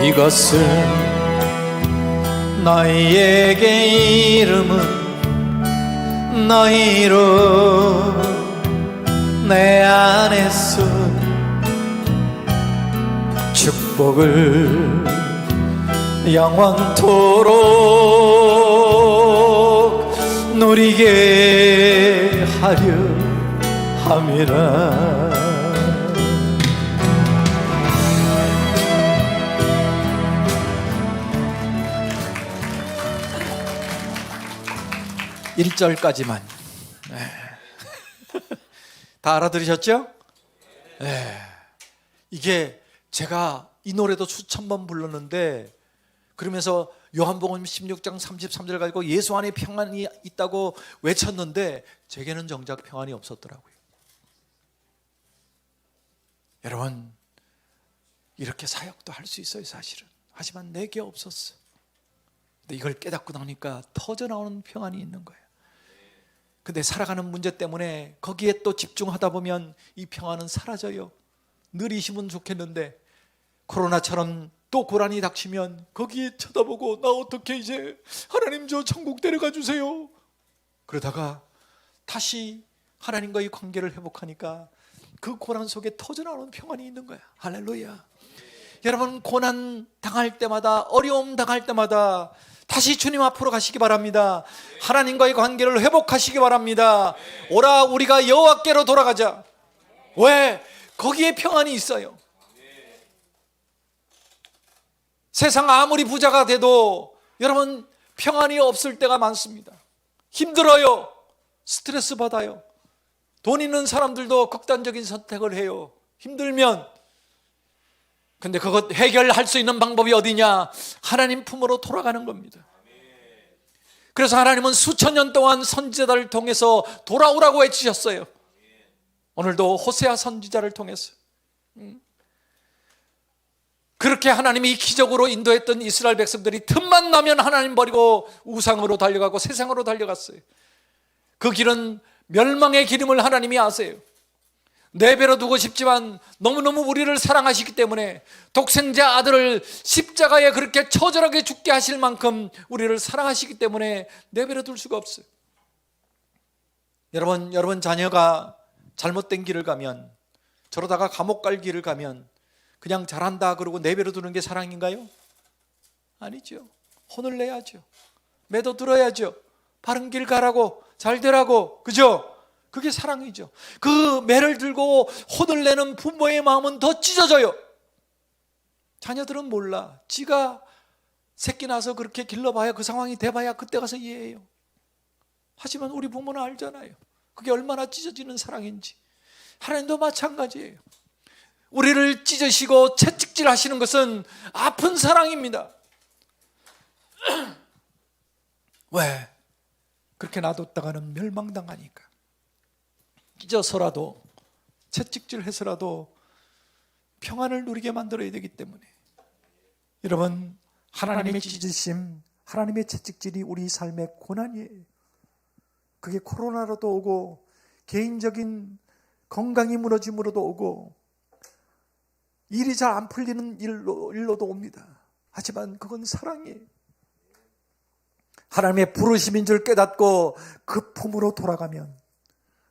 이것을 너희에게 이름은 너희로 내 안에서 축복을 영원토록 누리게 하려 함이라. 1절까지만 다 알아들으셨죠? 네. 이게 제가 이 노래도 수천 번 불렀는데 그러면서 요한복음 16장 33절 가지고 예수 안에 평안이 있다고 외쳤는데 제게는 정작 평안이 없었더라고요. 여러분, 이렇게 사역도 할 수 있어요, 사실은. 하지만 내게 없었어. 근데 이걸 깨닫고 나니까 터져나오는 평안이 있는 거예요. 근데 살아가는 문제 때문에 거기에 또 집중하다 보면 이 평안은 사라져요. 늘 있으면 좋겠는데 코로나처럼 또 고난이 닥치면 거기에 쳐다보고 나 어떻게 이제 하나님 저 천국 데려가 주세요. 그러다가 다시 하나님과의 관계를 회복하니까 그 고난 속에 터져나오는 평안이 있는 거야. 할렐루야. 여러분, 고난 당할 때마다, 어려움 당할 때마다 다시 주님 앞으로 가시기 바랍니다. 하나님과의 관계를 회복하시기 바랍니다. 오라 우리가 여호와께로 돌아가자. 왜? 거기에 평안이 있어요. 세상 아무리 부자가 돼도 여러분 평안이 없을 때가 많습니다. 힘들어요. 스트레스 받아요. 돈 있는 사람들도 극단적인 선택을 해요. 힘들면. 근데 그것 해결할 수 있는 방법이 어디냐? 하나님 품으로 돌아가는 겁니다. 그래서 하나님은 수천 년 동안 선지자들을 통해서 돌아오라고 외치셨어요. 오늘도 호세아 선지자를 통해서 그렇게 하나님이 기적으로 인도했던 이스라엘 백성들이 틈만 나면 하나님 버리고 우상으로 달려가고 세상으로 달려갔어요. 그 길은 멸망의 기름을 하나님이 아세요. 내버려 두고 싶지만 너무너무 우리를 사랑하시기 때문에 독생자 아들을 십자가에 그렇게 처절하게 죽게 하실 만큼 우리를 사랑하시기 때문에 내버려 둘 수가 없어요. 여러분 자녀가 잘못된 길을 가면, 저러다가 감옥 갈 길을 가면 그냥 잘한다 그러고 내버려 두는 게 사랑인가요? 아니죠. 혼을 내야죠. 매도 들어야죠. 바른 길 가라고, 잘 되라고, 그죠? 그게 사랑이죠. 그 매를 들고 혼을 내는 부모의 마음은 더 찢어져요. 자녀들은 몰라. 지가 새끼 나서 그렇게 길러봐야, 그 상황이 돼봐야 그때 가서 이해해요. 하지만 우리 부모는 알잖아요. 그게 얼마나 찢어지는 사랑인지. 하나님도 마찬가지예요. 우리를 찢으시고 채찍질 하시는 것은 아픈 사랑입니다. 왜? 그렇게 놔뒀다가는 멸망당하니까. 찢어서라도, 채찍질 해서라도 평안을 누리게 만들어야 되기 때문에. 여러분, 하나님의 찢으심, 하나님의 채찍질이 우리 삶의 고난이에요. 그게 코로나로도 오고, 개인적인 건강이 무너짐으로도 오고, 일이 잘 안 풀리는 일로도 옵니다. 하지만 그건 사랑이에요. 하나님의 부르심인 줄 깨닫고 그 품으로 돌아가면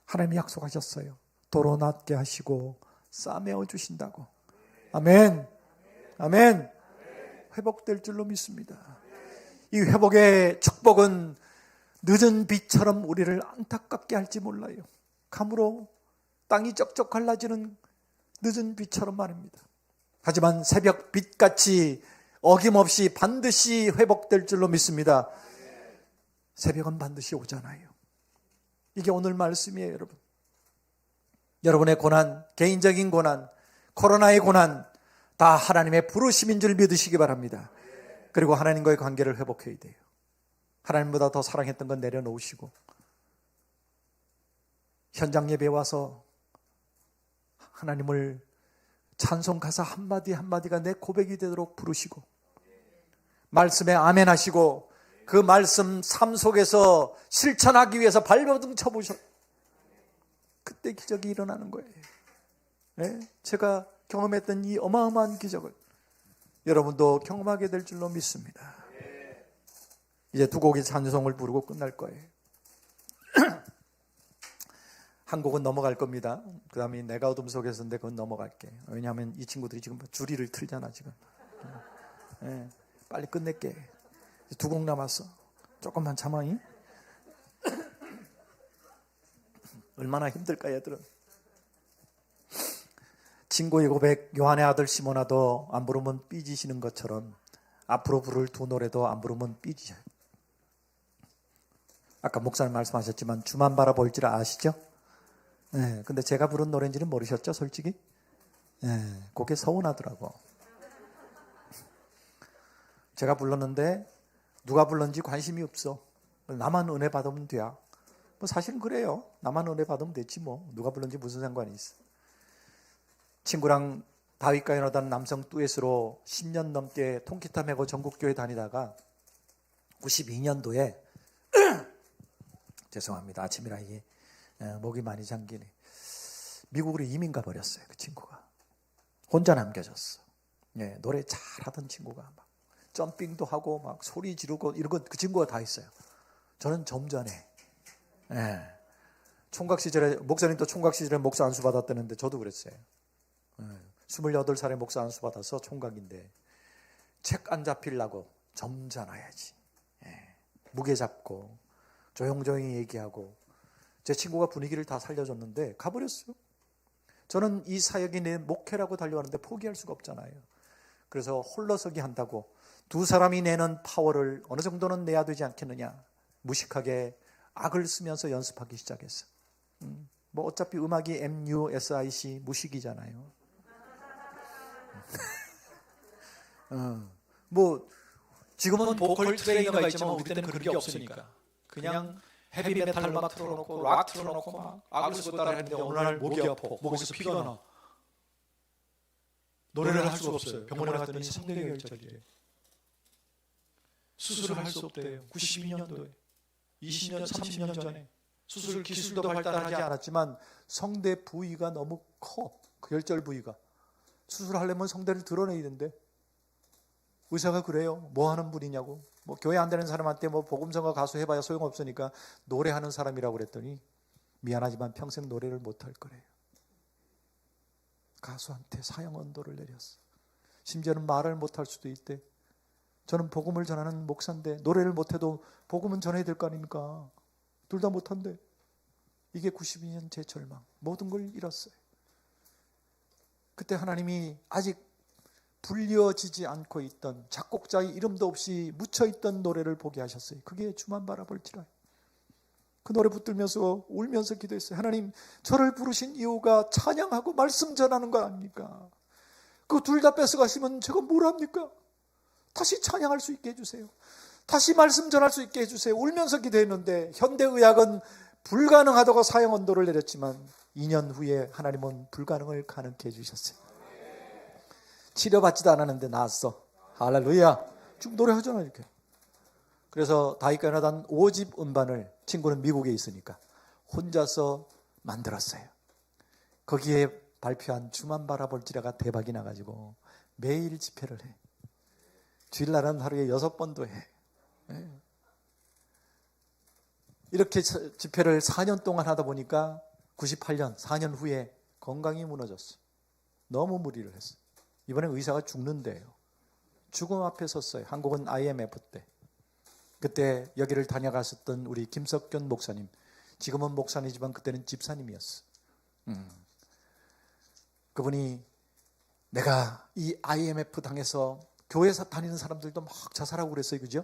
하나님이 약속하셨어요. 도로 낫게 하시고 싸매어 주신다고. 아멘. 아멘. 회복될 줄로 믿습니다. 이 회복의 축복은 늦은 비처럼 우리를 안타깝게 할지 몰라요. 감으로 땅이 쩍쩍 갈라지는 늦은 비처럼 말입니다. 하지만 새벽 빛같이 어김없이 반드시 회복될 줄로 믿습니다. 새벽은 반드시 오잖아요. 이게 오늘 말씀이에요, 여러분. 여러분의 고난, 개인적인 고난, 코로나의 고난 다 하나님의 부르심인 줄 믿으시기 바랍니다. 그리고 하나님과의 관계를 회복해야 돼요. 하나님보다 더 사랑했던 건 내려놓으시고, 현장 예배에 와서 하나님을 찬송 가사 한마디 한마디가 내 고백이 되도록 부르시고, 말씀에 아멘 하시고, 그 말씀 삶 속에서 실천하기 위해서 발버둥 쳐보셔. 그때 기적이 일어나는 거예요. 네? 제가 경험했던 이 어마어마한 기적을 여러분도 경험하게 될 줄로 믿습니다. 이제 두 곡의 찬송을 부르고 끝날 거예요. 한 곡은 넘어갈 겁니다. 그 다음에 내가 어둠 속에서인데 그건 넘어갈게. 왜냐하면 이 친구들이 지금 줄이를 틀잖아 지금. 네, 빨리 끝낼게. 두 곡 남았어. 조금만 참아. 얼마나 힘들까 얘들은. 친구의 고백, 요한의 아들 시모나도 안 부르면 삐지시는 것처럼 앞으로 부를 두 노래도 안 부르면 삐지셔요. 아까 목사님 말씀하셨지만 주만 바라볼 줄 아시죠? 네, 근데 제가 부른 노래인지는 모르셨죠, 솔직히? 네, 그게 서운하더라고. 제가 불렀는데 누가 불렀는지 관심이 없어. 나만 은혜 받으면 돼야. 뭐 사실은 그래요. 나만 은혜 받으면 됐지 뭐. 누가 불렀는지 무슨 상관이 있어. 친구랑 다윗가에 나던 남성 듀엣으로 10년 넘게 통기타 메고 전국교회 다니다가 92년도에 죄송합니다. 아침이라 이게 목이 많이 잠기네. 미국으로 이민 가버렸어요. 그 친구가. 혼자 남겨졌어. 예, 노래 잘하던 친구가 막 점핑도 하고 막 소리 지르고 이런 거 그 친구가 다 있어요. 저는 좀 전에 총각 시절에 목사님도 총각 시절에 목사 안수 받았다는데 저도 그랬어요. 28살에 목사 안수 받아서 총각인데 책 안 잡히려고 점잖아야지. 무게 잡고 조용조용히 얘기하고 제 친구가 분위기를 다 살려줬는데 가버렸어요. 저는 이 사역이 내 목회라고 달려가는데 포기할 수가 없잖아요. 그래서 홀로서기 한다고 두 사람이 내는 파워를 어느 정도는 내야 되지 않겠느냐. 무식하게 악을 쓰면서 연습하기 시작했어. 뭐 어차피 음악이 MUSIC 무식이잖아요. 뭐 지금은 보컬 트레이너가 있지만 우리 때는 그런 게 없으니까 그냥 헤비메탈 음악 틀어놓고 락 틀어놓고 막 악을 쓰고 따라 했는데 어느 날 목이 아파. 목에서 피가 나. 노래를 할 수가 없어요. 병원에 갔더니 성대결절이에요. 수술을 할 수 없대요. 92년도에 20년 30년 전에 수술 기술도 발달하지 않았지만 성대 부위가 너무 커. 그 결절 부위가 수술하려면 성대를 드러내야 된대. 의사가 그래요. 뭐 하는 분이냐고. 뭐 교회 안 되는 사람한테 뭐 복음성가 가수 해봐야 소용없으니까 노래하는 사람이라고 그랬더니 미안하지만 평생 노래를 못할 거래요. 가수한테 사형 언도를 내렸어. 심지어는 말을 못할 수도 있대. 저는 복음을 전하는 목사인데 노래를 못해도 복음은 전해야 될 거 아닙니까? 둘 다 못한대. 이게 92년 제 절망. 모든 걸 잃었어요. 그때 하나님이 아직 불려지지 않고 있던 작곡자의 이름도 없이 묻혀있던 노래를 보게 하셨어요. 그게 주만 바라볼지라. 그 노래 붙들면서 울면서 기도했어요. 하나님, 저를 부르신 이유가 찬양하고 말씀 전하는 거 아닙니까? 그 둘 다 뺏어가시면 제가 뭘 합니까? 다시 찬양할 수 있게 해주세요. 다시 말씀 전할 수 있게 해주세요. 울면서 기도했는데 현대의학은 불가능하다고 사형 언도를 내렸지만 2년 후에 하나님은 불가능을 가능케 해주셨어요. 치료받지도 않았는데 나았어. 할렐루야. 쭉 노래하잖아 이렇게. 그래서 다윗과 요나단 5집 음반을 친구는 미국에 있으니까 혼자서 만들었어요. 거기에 발표한 주만 바라볼지라가 대박이 나가지고 매일 집회를 해. 주일날은 하루에 6번도 해. 이렇게 집회를 4년 동안 하다 보니까 98년 4년 후에 건강이 무너졌어. 너무 무리를 했어. 이번에 의사가 죽는데요. 죽음 앞에 섰어요. 한국은 IMF 때. 그때 여기를 다녀갔었던 우리 김석균 목사님. 지금은 목사님이지만 그때는 집사님이었어. 그분이 내가 이 IMF 당해서 교회 다니는 사람들도 막 자살하고 그랬어요. 그죠?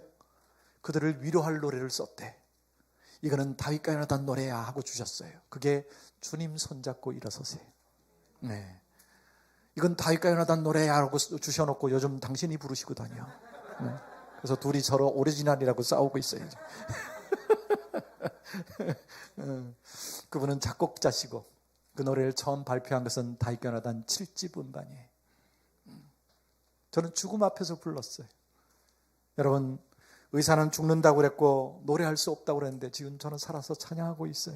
그들을 위로할 노래를 썼대. 이거는 다윗과 요나단 노래야 하고 주셨어요. 그게 주님 손잡고 일어서세요. 네. 이건 다윗과 요나단 노래야 하고 주셔놓고 요즘 당신이 부르시고 다녀. 네. 그래서 둘이 서로 오리지널이라고 싸우고 있어요. 그분은 작곡자시고 그 노래를 처음 발표한 것은 다윗과 요나단 7집 음반이에요. 저는 죽음 앞에서 불렀어요. 여러분, 의사는 죽는다고 그랬고 노래할 수 없다고 그랬는데 지금 저는 살아서 찬양하고 있어요.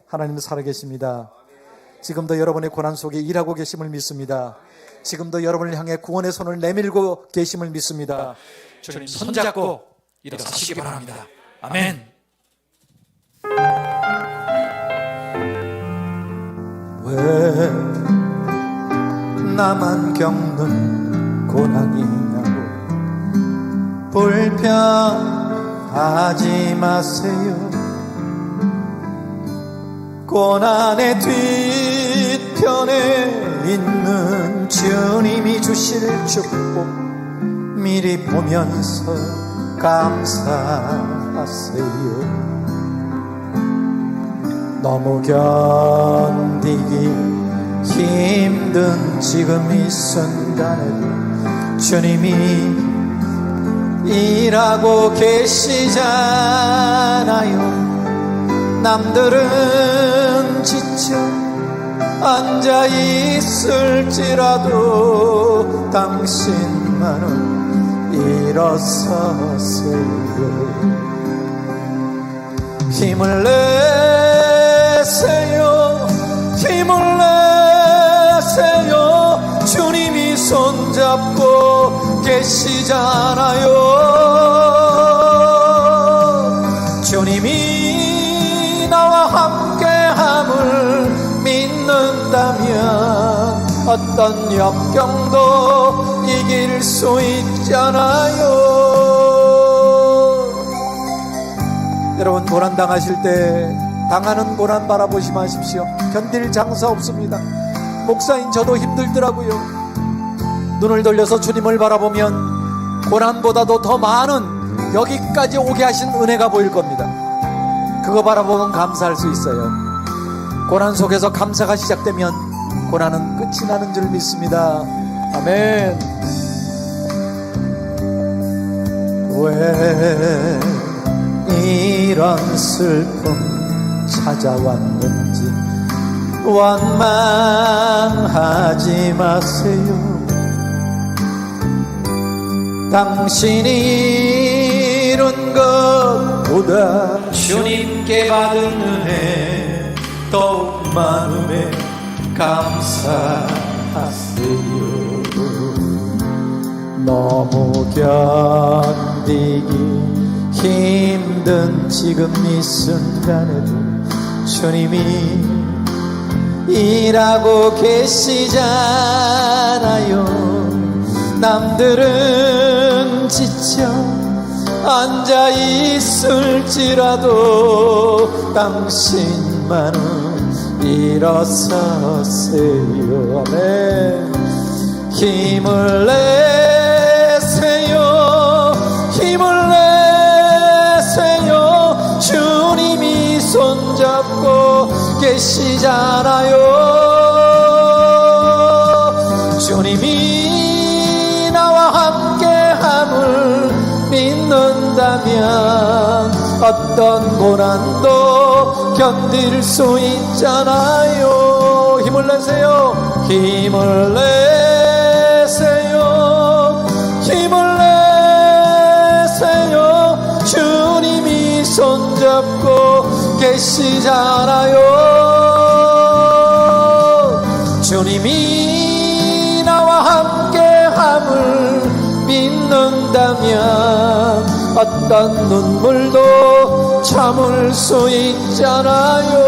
하나님은 살아계십니다. 지금도 여러분의 고난 속에 일하고 계심을 믿습니다. 지금도 여러분을 향해 구원의 손을 내밀고 계심을 믿습니다. 주님 손잡고 일어서시기 바랍니다. 아멘. 왜 나만 겪는 고난이냐고 불평하지 마세요. 고난의 뒤편에 있는 주님이 주실 축복 미리 보면서 감사하세요. 너무 견디기 힘든 지금 이 순간에 주님이 일하고 계시잖아요. 남들은 지쳐 앉아 있을지라도 당신만은 일어서세요. 힘을 내세요. 힘을 내세요. 주님이 손잡고 계시잖아요. 주님이 나와 함께함을 믿는다면 어떤 역경도 이길 수 있잖아요. 여러분, 고난 당하실 때 당하는 고난 바라보지 마십시오. 견딜 장사 없습니다. 목사인 저도 힘들더라고요. 눈을 돌려서 주님을 바라보면 고난보다도 더 많은 여기까지 오게 하신 은혜가 보일 겁니다. 그거 바라보면 감사할 수 있어요. 고난 속에서 감사가 시작되면 고난은 끝이 나는 줄 믿습니다. 아멘. 왜 이런 슬픔 찾아왔는지 원망하지 마세요. 당신이 이룬 것보다 주님께 받은 은혜 더욱 많음에 감사하세요. 너무 견디기 힘든 지금 이 순간에도 주님이 일하고 계시잖아요. 남들은 지쳐 앉아 있을지라도 당신만은 일어서세요. 아멘. 힘을 내세요. 힘을 내세요. 주님이 손잡고 계시잖아요. 주님이 나와 함께함을 믿는다면 어떤 고난도 견딜 수 있잖아요. 힘을 내세요. 힘을 내세요. 힘을 내세요. 주님이 손잡고 계시잖아요. 주님이 나와 함께함을 믿는다면 어떤 눈물도 참을 수 있잖아요.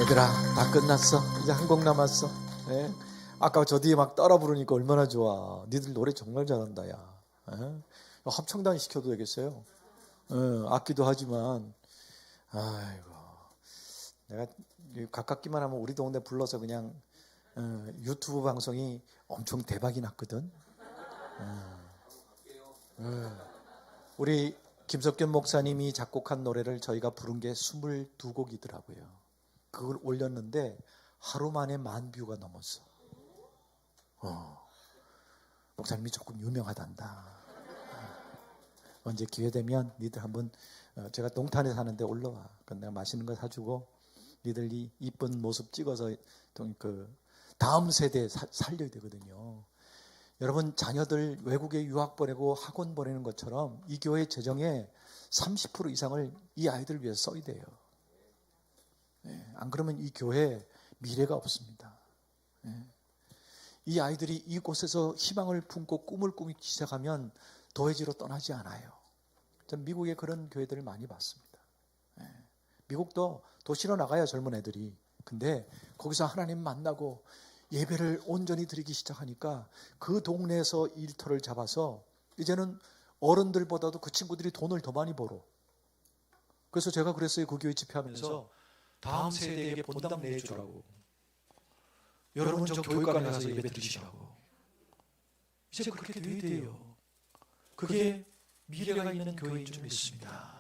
얘들아, 다 끝났어. 이제 한 곡 남았어. 네. 아까 저 뒤에 막 따라 부르니까 얼마나 좋아. 니들 노래 정말 잘한다, 야. 네. 합창단 시켜도 되겠어요. 악기도 하지만. 아이고, 내가 가깝기만 하면 우리 동네 불러서 그냥 유튜브 방송이 엄청 대박이 났거든. 우리 김석균 목사님이 작곡한 노래를 저희가 부른 게 22곡이더라고요. 그걸 올렸는데 하루 만에 10,000뷰가 넘었어. 목사님이 조금 유명하단다. 언제 기회 되면 니들 한번, 제가 동탄에 사는데 올라와. 내가 맛있는 거 사주고 니들이 이쁜 모습 찍어서 그 다음 세대에 살려야 되거든요. 여러분, 자녀들 외국에 유학 보내고 학원 보내는 것처럼 이 교회 재정의 30% 이상을 이 아이들 위해서 써야 돼요. 안 그러면 이 교회 미래가 없습니다. 이 아이들이 이곳에서 희망을 품고 꿈을 꾸기 시작하면 도회지로 떠나지 않아요. 전 미국에 그런 교회들을 많이 봤습니다. 미국도 도시로 나가요, 젊은 애들이. 근데 거기서 하나님 만나고 예배를 온전히 드리기 시작하니까 그 동네에서 일터를 잡아서 이제는 어른들보다도 그 친구들이 돈을 더 많이 벌어. 그래서 제가 그랬어요. 그 교회 집회하면서 다음 세대에게 본당 내주라고. 여러분 저 교육관에 가서 예배 드리시라고. 이제 그렇게 돼야 돼요. 그게 미래가 있는 교회인 줄 믿습니다.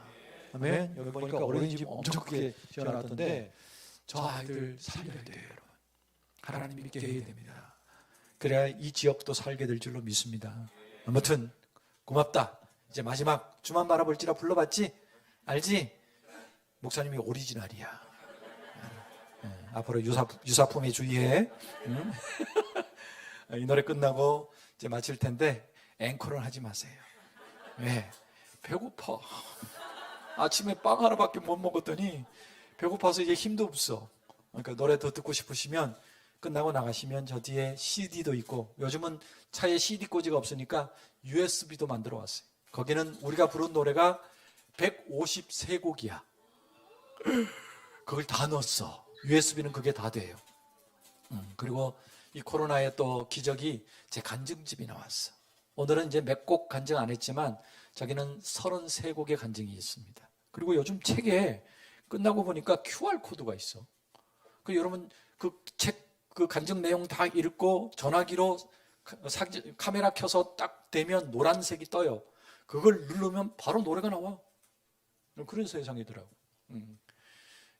아멘. 여기 보니까 어린이집 엄청 크게 지어놨던데 저 아이들 살려야 돼요, 여러분. 하나님 믿게 해야 됩니다. 그래야 이 지역도 살게 될 줄로 믿습니다. 아무튼 고맙다. 이제 마지막 주만 바라볼지라 불러봤지? 알지? 목사님이 오리지널이야. 앞으로 유사품에 주의해. 이 노래 끝나고 이제 마칠 텐데 앵콜은 하지 마세요. 왜? 배고파. 아침에 빵 하나밖에 못 먹었더니 배고파서 이제 힘도 없어. 그러니까 노래 더 듣고 싶으시면 끝나고 나가시면 저 뒤에 CD도 있고, 요즘은 차에 CD 꽂이가 없으니까 USB도 만들어 왔어요. 거기는 우리가 부른 노래가 153곡이야. 그걸 다 넣었어. USB는 그게 다 돼요. 그리고 이 코로나의 또 기적이 제 간증집이 나왔어. 오늘은 이제 몇 곡 간증 안 했지만 저기는 33곡의 간증이 있습니다. 그리고 요즘 책에 끝나고 보니까 QR코드가 있어. 그 여러분 그 책 그 간증 내용 다 읽고 전화기로 카메라 켜서 딱 대면 노란색이 떠요. 그걸 누르면 바로 노래가 나와. 그런 세상이더라고.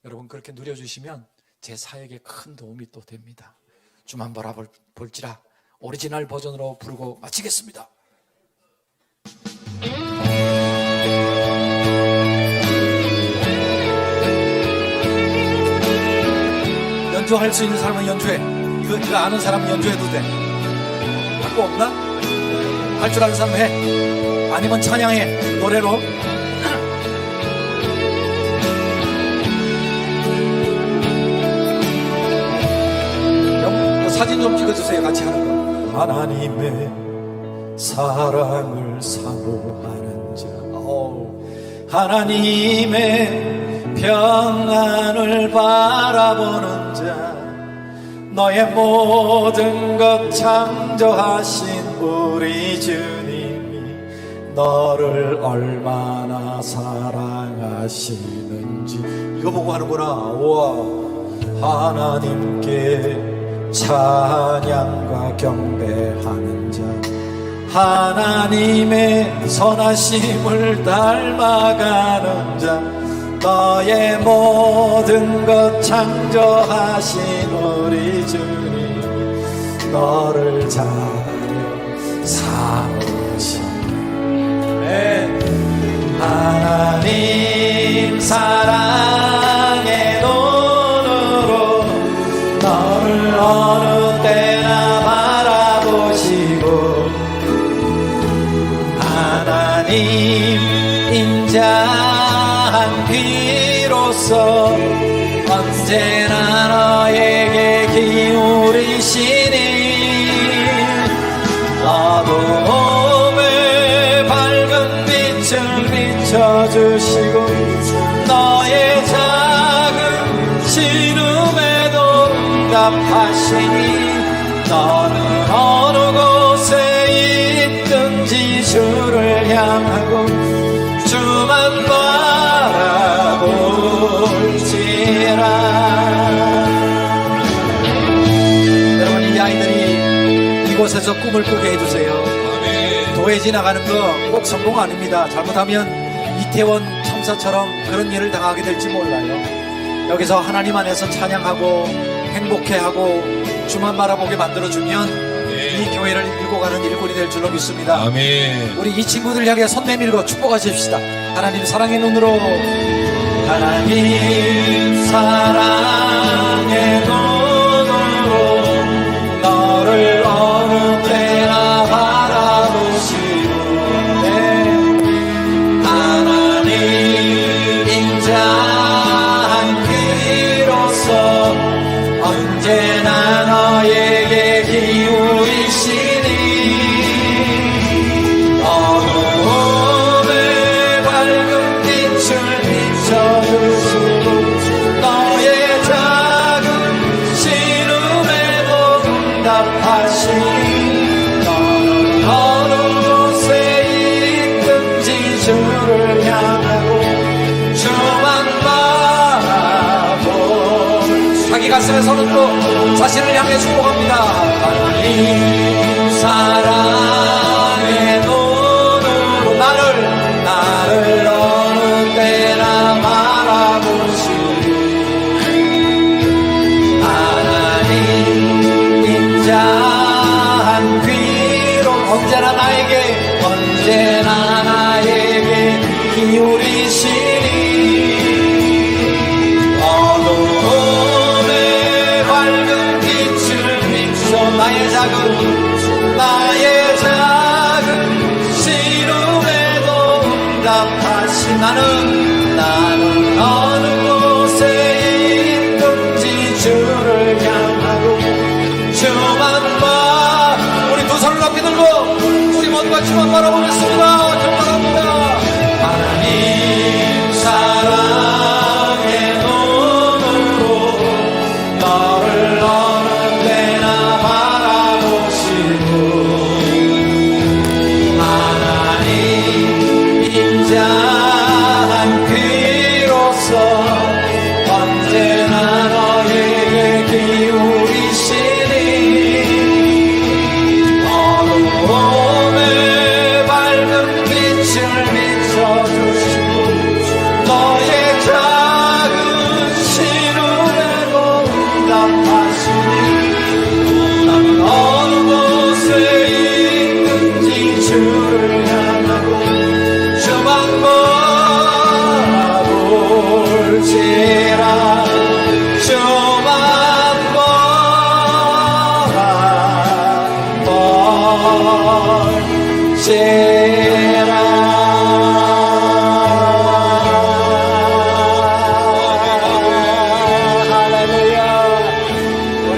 여러분 그렇게 누려주시면 제 사역에 큰 도움이 또 됩니다. 주만 바라볼지라 오리지널 버전으로 부르고 마치겠습니다. 연주할 수 있는 사람은 연주해. 이거 아는 사람은 연주해도 돼. 갖고 없나? 할 줄 아는 사람 해. 아니면 찬양해. 노래로. 사진 좀 찍어주세요. 같이 하는 거. 하나님의 사랑을 사모하는 자, 하나님의 평안을 바라보는 자, 너의 모든 것 창조하신 우리 주님이 너를 얼마나 사랑하시는지 이거 보고 하는구나. 우와. 하나님께 찬양과 경배하는 자, 하나님의 선하심을 닮아가는 자, 너의 모든 것 창조하신 우리 주님 너를 잘 사모시네. 하나님 사랑의 눈으로 너를 어느 때나 바라보시고 하나님 인자한 귀로서 언제나 너에게 기울이시니 어둠의 밝은 빛을 비춰주시고 너의 작은 신음에도 응답하시니 너는 어느 곳에 있든지 주를 향하고 주만 바라볼지라. 여러분, 이 아이들이 이곳에서 꿈을 꾸게 해주세요. 도에 지나가는 거 꼭 성공 아닙니다. 잘못하면 이태원 참사처럼 그런 일을 당하게 될지 몰라요. 여기서 하나님 안에서 찬양하고 행복해하고 주만 바라보게 만들어주면 이 교회를 밀고 가는 일꾼이 될 줄로 믿습니다. 아멘. 우리 이 친구들 향해 손 내밀고 축복하십시다. 하나님 사랑의 눈으로, 하나님 사랑의 눈으로 너를 어느 때나 바라보시고 하나님 인자한 귀로서 언제나 너에게 기울이시니 어둠의 밝은 빛을 비춰주시고 너의 작은 신음에도 응답하시니 너는 어느 곳에 있든지 주를 향하고 주만 바라보. 자기 가슴에 손을 들고 자신을 향해 축복합니다. 하나님 사랑의 눈으로 나를 어느 때나 바라보시니 하나님 인자한 귀로 언제나 나에게 기울이시니 어둠의 밝은 빛을 비춰 나의 작은 신음에도 응답하신 나는 어느 곳에 있든지 주를 향하고 주만 우리 두 손을 높이 들고 우리 모두가 주만 바라보겠습니다. 경배합니다. 하나님 사랑의 눈으로 너를 어느 때나 바라보시고 하나님 인자한 귀로서 언제나 너에게 기울이시니 어둠의 밝은 빛을 비춰주시고 너의 작은 신음에도 응답하시니 나는 어느 곳에 있든지 주를 향하고 주만 바라볼지라. 주만 우리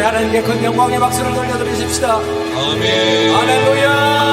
하나님께 큰 영광의 박수를 돌려드리십시다. 아멘. 할렐루야.